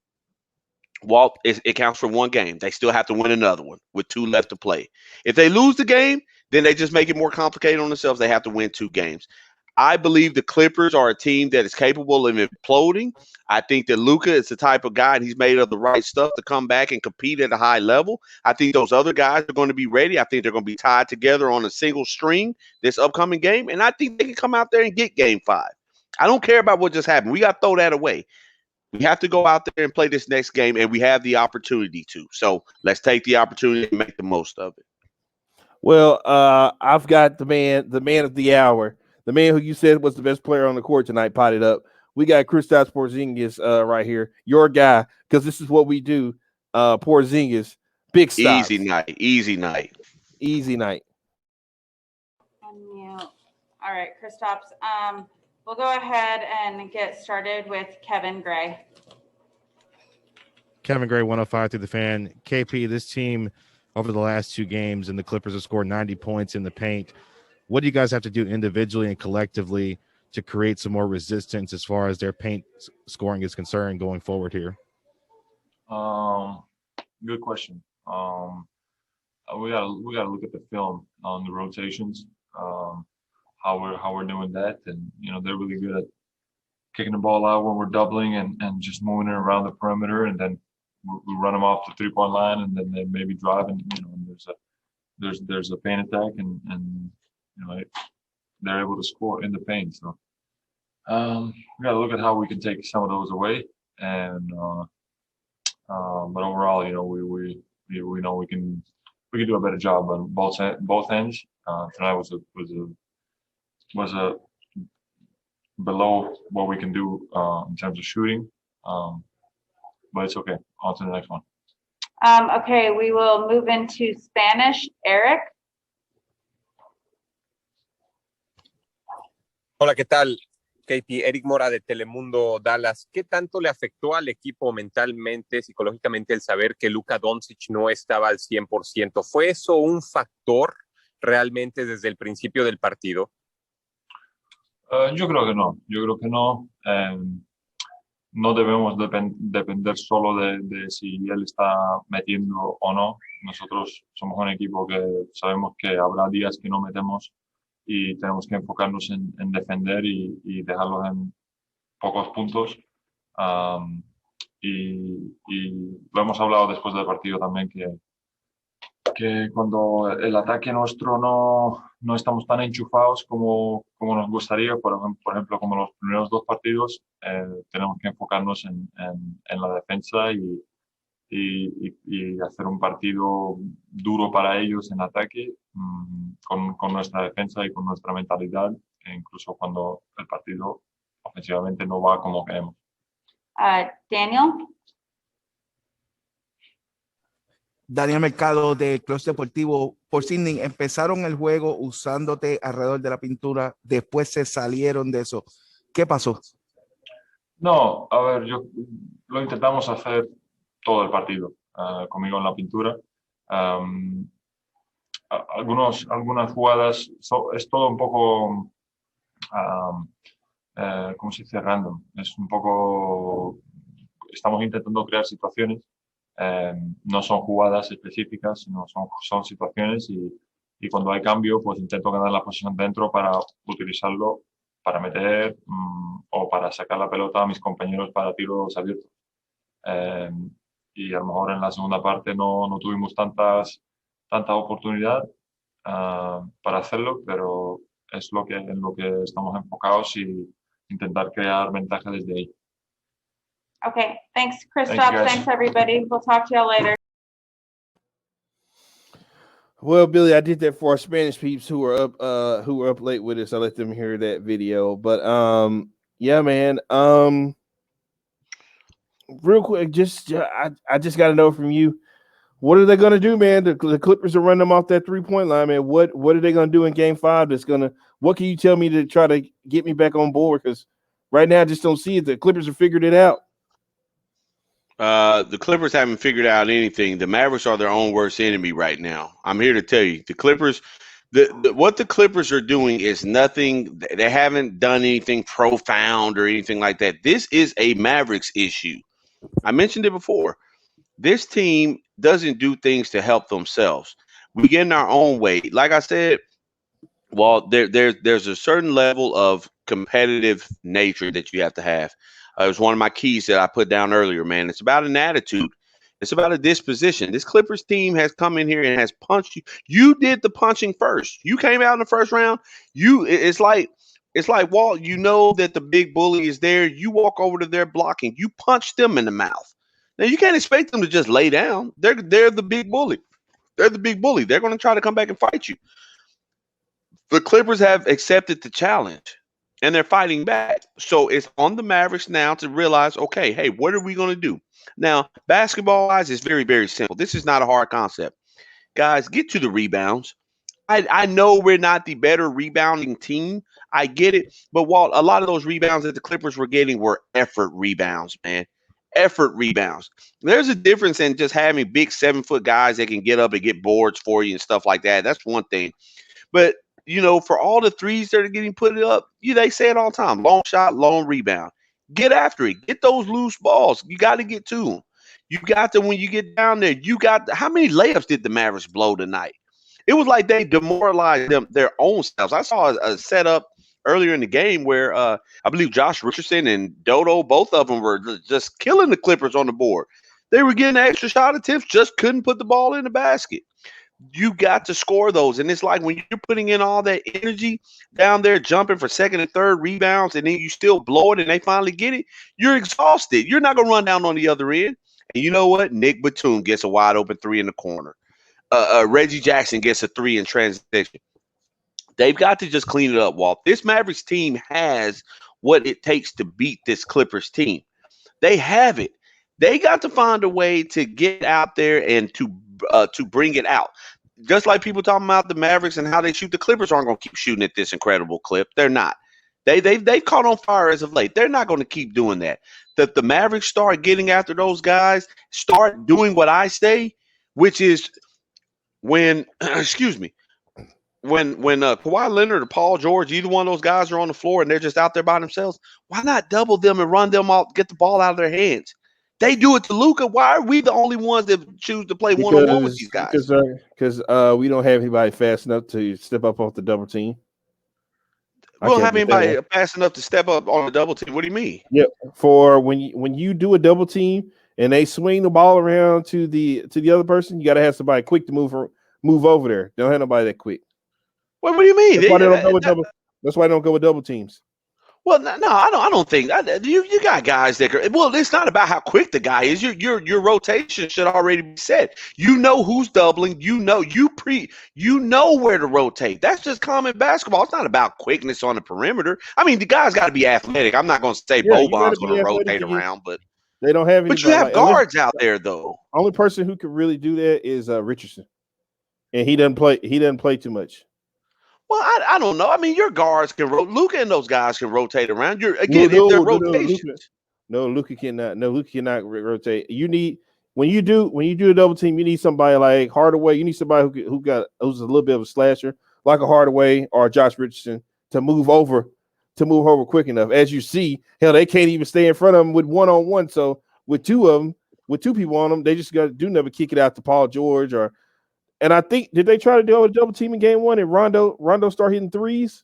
Walt, it counts for 1 game. They still have to win another one with 2 left to play. If they lose the game, then they just make it more complicated on themselves. They have to win 2 games. I believe the Clippers are a team that is capable of imploding. I think that Luka is the type of guy, and he's made of the right stuff to come back and compete at a high level. I think those other guys are going to be ready. I think they're going to be tied together on a single string this upcoming game, and I think they can come out there and get Game 5. I don't care about what just happened. We got to throw that away. We have to go out there and play this next game, and we have the opportunity to. So let's take the opportunity and make the most of it. Well, I've got the man of the hour, the man who you said was the best player on the court tonight, potted up. We got Kristaps Porzingis right here, your guy, because this is what we do. Porzingis, big stops. Easy night. Unmute. All right, Kristaps. We'll go ahead and get started with Kevin Gray. Kevin Gray, 105 through the fan. KP, this team over the last 2 games, and the Clippers have scored 90 points in the paint. What do you guys have to do individually and collectively to create some more resistance as far as their paint scoring is concerned going forward here? Good question. We gotta look at the film on the rotations. How we're doing that, and they're really good at kicking the ball out when we're doubling and just moving it around the perimeter, and then we run them off the 3-point line, and then they maybe drive, and there's a paint attack, and they're able to score in the paint. So we got to look at how we can take some of those away, and but overall, we know we can do a better job on both ends. Tonight was a below what we can do in terms of shooting, but it's okay. On to the next one. Okay, we will move into Spanish. Eric. Hola, ¿qué tal? KP, Eric Mora de Telemundo Dallas. ¿Qué tanto le afectó al equipo mentalmente, psicológicamente, el saber que Luka Doncic no estaba al 100%? ¿Fue eso un factor realmente desde el principio del partido? Yo creo que no. No debemos depender solo de si él está metiendo o no. Nosotros somos un equipo que sabemos que habrá días que no metemos y tenemos que enfocarnos en defender y dejarlos en pocos puntos. Y lo hemos hablado después del partido también, que cuando el ataque nuestro no estamos tan enchufados como nos gustaría, por ejemplo, como los primeros 2 partidos, tenemos que enfocarnos en la defensa y hacer un partido duro para ellos en ataque, con nuestra defensa y con nuestra mentalidad, incluso cuando el partido ofensivamente no va como queremos. Daniel. Daniel Mercado de Club Deportivo Porzingis. Empezaron el juego usándote alrededor de la pintura, después se salieron de eso. ¿Qué pasó? No, a ver, lo intentamos hacer todo el partido, conmigo en la pintura. Algunas jugadas, es todo un poco, ¿cómo se dice? Random. Es un poco, estamos intentando crear situaciones. No son jugadas específicas, sino son situaciones y cuando hay cambio, pues intento ganar la posición dentro para utilizarlo para meter o para sacar la pelota a mis compañeros para tiros abiertos. Y a lo mejor en la segunda parte no tuvimos tanta oportunidad para hacerlo, pero es en lo que estamos enfocados y intentar crear ventaja desde ahí. Okay, thanks, Kristaps. Thanks, everybody. We'll talk to y'all later. Well, Billy, I did that for our Spanish peeps who were up late with us. I let them hear that video. But yeah, man. Real quick, I just got to know from you, what are they going to do, man? The Clippers are running them off that 3-point line, man. What are they going to do in Game 5? What can you tell me to try to get me back on board? Because right now I just don't see it. The Clippers have figured it out. The Clippers haven't figured out anything. The Mavericks are their own worst enemy right now. I'm here to tell you, the Clippers, what the Clippers are doing is nothing. They haven't done anything profound or anything like that. This is a Mavericks issue. I mentioned it before. This team doesn't do things to help themselves. We get in our own way. Like I said, well, there's a certain level of competitive nature that you have to have. It was one of my keys that I put down earlier, man. It's about an attitude. It's about a disposition. This Clippers team has come in here and has punched you. You did the punching first. You came out in the first round. It's like Walt, you know that the big bully is there. You walk over to their blocking. You punch them in the mouth. Now you can't expect them to just lay down. They're the big bully. They're the big bully. They're going to try to come back and fight you. The Clippers have accepted the challenge, and they're fighting back. So it's on the Mavericks now to realize, okay, hey, what are we going to do? Now, basketball-wise, it's very, very simple. This is not a hard concept. Guys, get to the rebounds. I know we're not the better rebounding team. I get it. But Walt, a lot of those rebounds that the Clippers were getting were effort rebounds, man. Effort rebounds. There's a difference in just having big 7-foot guys that can get up and get boards for you and stuff like that. That's one thing. But you know, for all the threes that are getting put up, they say it all the time: long shot, long rebound. Get after it. Get those loose balls. You got to get to them. You got to, when you get down there, how many layups did the Mavericks blow tonight? It was like they demoralized their own selves. I saw a setup earlier in the game where I believe Josh Richardson and Dodo, both of them were just killing the Clippers on the board. They were getting extra shot attempts, just couldn't put the ball in the basket. You got to score those. And it's like when you're putting in all that energy down there, jumping for second and third rebounds, and then you still blow it and they finally get it, you're exhausted. You're not going to run down on the other end. And you know what? Nick Batum gets a wide open 3 in the corner. Reggie Jackson gets a 3 in transition. They've got to just clean it up, Walt. This Mavericks team has what it takes to beat this Clippers team. They have it. They got to find a way to get out there and to bring it out. Just like people talking about the Mavericks and how they shoot, the Clippers aren't going to keep shooting at this incredible clip. They're not. They've caught on fire as of late. They're not going to keep doing that. The Mavericks start getting after those guys, start doing what I say, which is when Kawhi Leonard or Paul George, either one of those guys are on the floor and they're just out there by themselves, why not double them and run them off, get the ball out of their hands? They do it to Luka. Why are we the only ones that choose to play one-on-one with these guys? Because we don't have anybody fast enough to step up off the double team. We don't have anybody fast enough to step up on the double team. What do you mean? Yeah, for when you do a double team and they swing the ball around to the other person, you got to have somebody quick to move over there. They don't have nobody that quick. What do you mean? That's why they don't go with double. That's why they don't go with double teams. Well, no, I don't think you got guys that are, well, it's not about how quick the guy is. Your rotation should already be set. You know who's doubling. You know where to rotate. That's just common basketball. It's not about quickness on the perimeter. I mean, the guy's got to be athletic. I'm not going to say Boban's going to rotate around, but they don't have. But you have guards out there, though. Only person who could really do that is Richardson, and he doesn't play. He doesn't play too much. Well, I don't know. I mean, your guards can Luka and those guys can rotate around. They're rotations. No, Luka cannot. No, Luka cannot rotate. You need when you do a double team, you need somebody like Hardaway. You need somebody who's a little bit of a slasher, like a Hardaway or Josh Richardson, to move over quick enough. As you see, hell, they can't even stay in front of them with 1-on-1. So with two people on them, they just never kick it out to Paul George or. And I think, did they try to do a double team in game one and Rondo start hitting threes?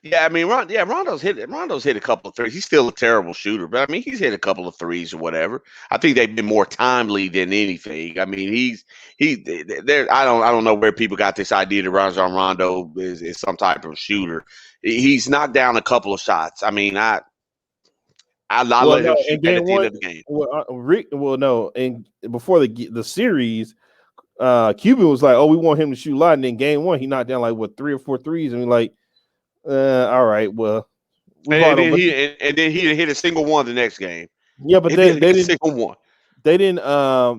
Yeah, I mean, Rondo's hit a couple of threes. He's still a terrible shooter, but I mean, he's hit a couple of threes or whatever. I think they've been more timely than anything. I mean, I don't know where people got this idea that Rajon Rondo is some type of shooter. He's knocked down a couple of shots. I mean, I let him shoot at the end of the game. No, and before the series. Cuban was like, "Oh, we want him to shoot a lot." And then game one, he knocked down like 3 or 4 threes, and we're like, "All right, well." And then he didn't hit a single one the next game. Yeah, but they didn't single one. They didn't.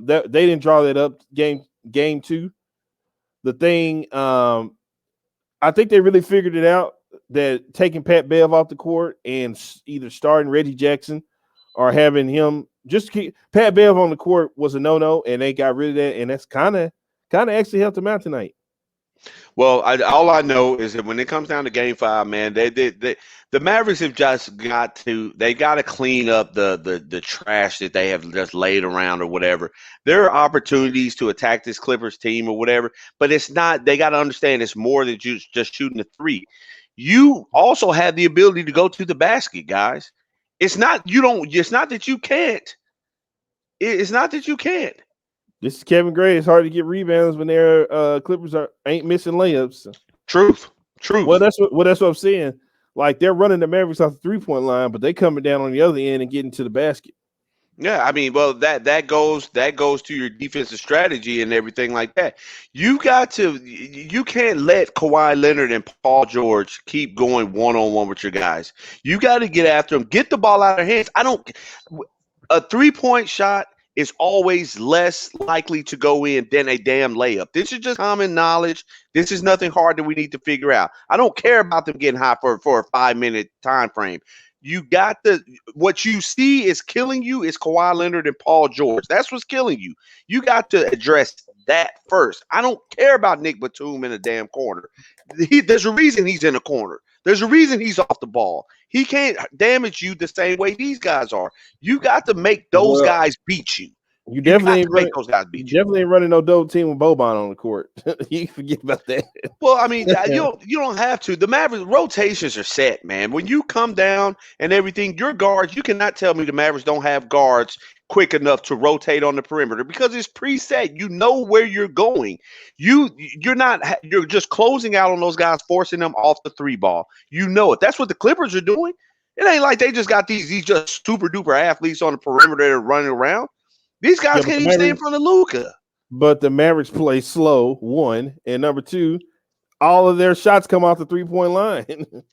They didn't draw that up. Game two, the thing. I think they really figured it out that taking Pat Bev off the court and either starting Reggie Jackson or having him. Just keep Pat Bev on the court was a no-no, and they got rid of that, and that's kind of actually helped them out tonight. Well, all I know is that when it comes down to Game 5, man, the Mavericks have just got to clean up the trash that they have just laid around or whatever. There are opportunities to attack this Clippers team or whatever, but it's not. They got to understand it's more than just shooting a three. You also have the ability to go to the basket, guys. It's not that you can't. It's not that you can't. This is Kevin Gray. It's hard to get rebounds when their Clippers ain't missing layups. Truth. Well, that's what I'm saying. Like they're running the Mavericks off the 3-point line, but they coming down on the other end and getting to the basket. Yeah, I mean, well, that goes to your defensive strategy and everything like that. You can't let Kawhi Leonard and Paul George keep going one-on-one with your guys. You got to get after them, get the ball out of their hands. A 3-point shot is always less likely to go in than a damn layup. This is just common knowledge. This is nothing hard that we need to figure out. I don't care about them getting hot for a 5-minute time frame. What you see is killing you is Kawhi Leonard and Paul George. That's what's killing you. You got to address that first. I don't care about Nick Batum in a damn corner. There's a reason he's in a corner. There's a reason he's off the ball. He can't damage you the same way these guys are. You got to make those guys beat you. You definitely ain't running no double team with Boban on the court. You forget about that. Well, I mean, you don't have to. The Mavericks rotations are set, man. When you come down and everything, your guards, you cannot tell me the Mavericks don't have guards quick enough to rotate on the perimeter because it's preset. You know where you're going. You're just closing out on those guys, forcing them off the 3 ball. You know it. That's what the Clippers are doing. It ain't like they just got these just super duper athletes on the perimeter that are running around. These guys can't even stay in front of Luka. But the Mavericks play slow, 1, and number 2, all of their shots come off the 3-point line.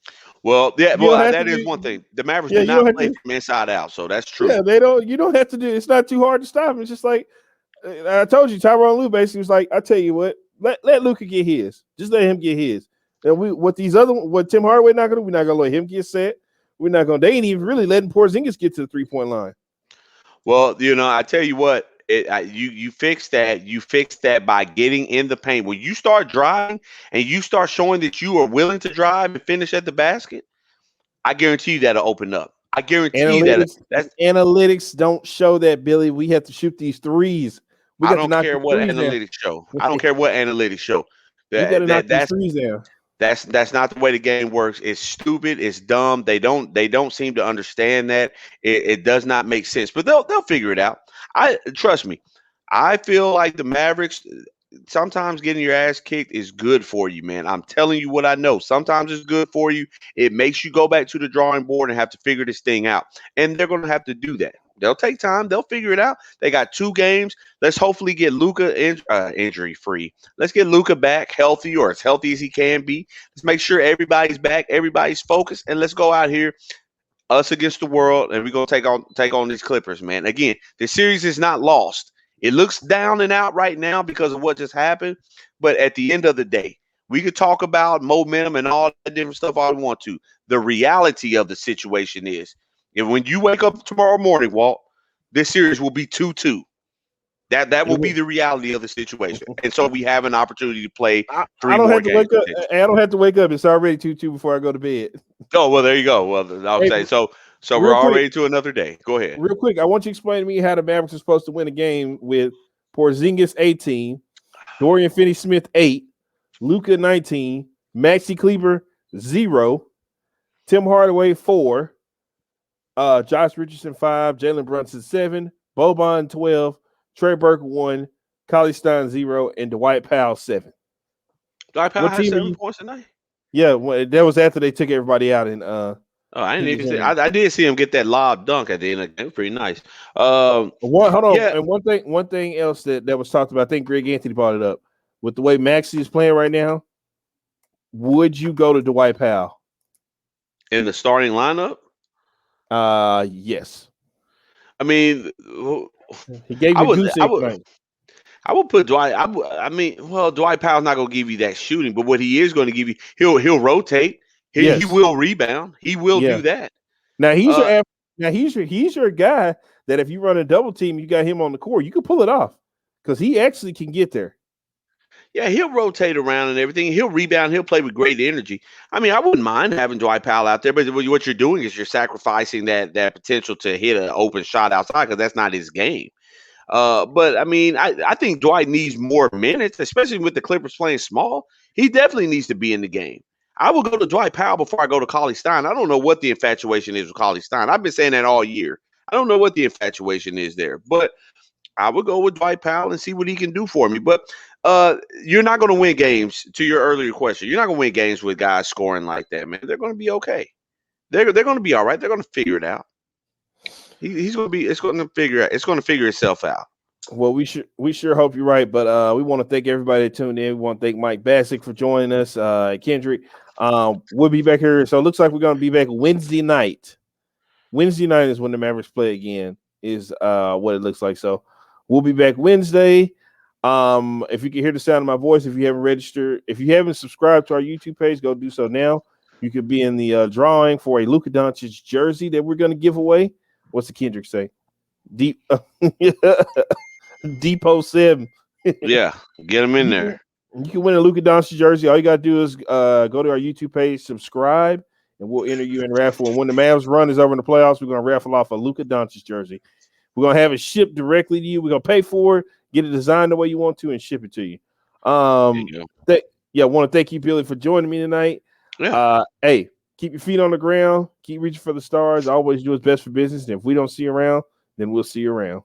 Well, yeah, that is one thing. The Mavericks do not play from inside out, so that's true. Yeah, they don't. You don't have to do. It's not too hard to stop them. It's just like I told you, Tyronn Lue basically was like, "I tell you what, let Luka get his. Just let him get his. And what Tim Hardaway not gonna do, we're not gonna let him get set. We're not gonna. They ain't even really letting Porzingis get to the 3-point line." Well, I tell you what, you fix that. You fix that by getting in the paint. When you start driving and you start showing that you are willing to drive and finish at the basket, I guarantee you that'll open up. I guarantee you that. Analytics don't show that, Billy. We have to shoot these threes. I don't care what analytics show. I don't care what analytics show. You got to knock these threes down. That's not the way the game works. It's stupid. It's dumb. They don't seem to understand that. It does not make sense. But they'll figure it out. Trust me. I feel like the Mavericks, sometimes getting your ass kicked is good for you, man. I'm telling you what I know. Sometimes it's good for you. It makes you go back to the drawing board and have to figure this thing out. And they're going to have to do that. They'll take time. They'll figure it out. They got 2 games. Let's hopefully get Luka injury free. Let's get Luka back healthy, or as healthy as he can be. Let's make sure everybody's back, everybody's focused, and let's go out here, us against the world, and we're gonna take on these Clippers, man. Again, the series is not lost. It looks down and out right now because of what just happened, but at the end of the day, we could talk about momentum and all that different stuff all we want to. The reality of the situation is, if when you wake up tomorrow morning, Walt, this series will be 2-2. That will be the reality of the situation, and so we have an opportunity to play 3 more games. I don't have to wake up. It's already 2-2 before I go to bed. Oh, well, there you go. Well, I'll say so we're already to another day. Go ahead. Real quick, I want you to explain to me how the Mavericks are supposed to win a game with Porzingis 18, Dorian Finney-Smith 8, Luka 19, Maxi Kleber 0, Tim Hardaway 4, Josh Richardson 5, Jalen Brunson 7, Boban 12, Trey Burke 1, Carlisle Stein 0, and Dwight Powell 7. Dwight Powell had 7 points tonight? Yeah, well, that was after they took everybody out. And I didn't even see. I did see him get that lob dunk at the end of the game. Pretty nice. Hold on. Yeah. And one thing else that was talked about, I think Greg Anthony brought it up. With the way Maxey is playing right now, would you go to Dwight Powell in the starting lineup? Yes. I mean, he gave you goose egg. I would put Dwight. Dwight Powell's not going to give you that shooting, but what he is going to give you, he'll rotate. He will rebound. He will do that. Now he's your guy that if you run a double team, you got him on the court, you can pull it off because he actually can get there. Yeah, he'll rotate around and everything. He'll rebound. He'll play with great energy. I mean, I wouldn't mind having Dwight Powell out there, but what you're doing is you're sacrificing that potential to hit an open shot outside because that's not his game. But I mean, I think Dwight needs more minutes, especially with the Clippers playing small. He definitely needs to be in the game. I will go to Dwight Powell before I go to Carlisle Stein. I don't know what the infatuation is with Carlisle Stein. I've been saying that all year. I don't know what the infatuation is there, but I would go with Dwight Powell and see what he can do for me. But you're not going to win games, to your earlier question. You're not going to win games with guys scoring like that, man. They're going to be okay. They're going to be all right. They're going to figure it out. He's going to be. It's going to figure out. It's going to figure itself out. Well, we sure hope you're right. But we want to thank everybody that tuned in. We want to thank Mike Bacsik for joining us. Kendrick, we'll be back here. So it looks like we're going to be back Wednesday night. Wednesday night is when the Mavericks play again. Is what it looks like. So we'll be back Wednesday. If you can hear the sound of my voice, if you haven't registered, if you haven't subscribed to our YouTube page, go do so now. You could be in the drawing for a Luka Doncic jersey that we're going to give away. What's the Kendrick say? Depot 7. Yeah, get them in there. You can win a Luka Doncic jersey. All you got to do is go to our YouTube page, subscribe, and we'll enter you in raffle. And when the Mavs run is over in the playoffs, we're going to raffle off a Luka Doncic jersey. We're going to have it shipped directly to you. We're going to pay for it, get it designed the way you want to, and ship it to you. I want to thank you, Billy, for joining me tonight. Yeah. Hey, keep your feet on the ground. Keep reaching for the stars. Always do what's best for business. And if we don't see you around, then we'll see you around.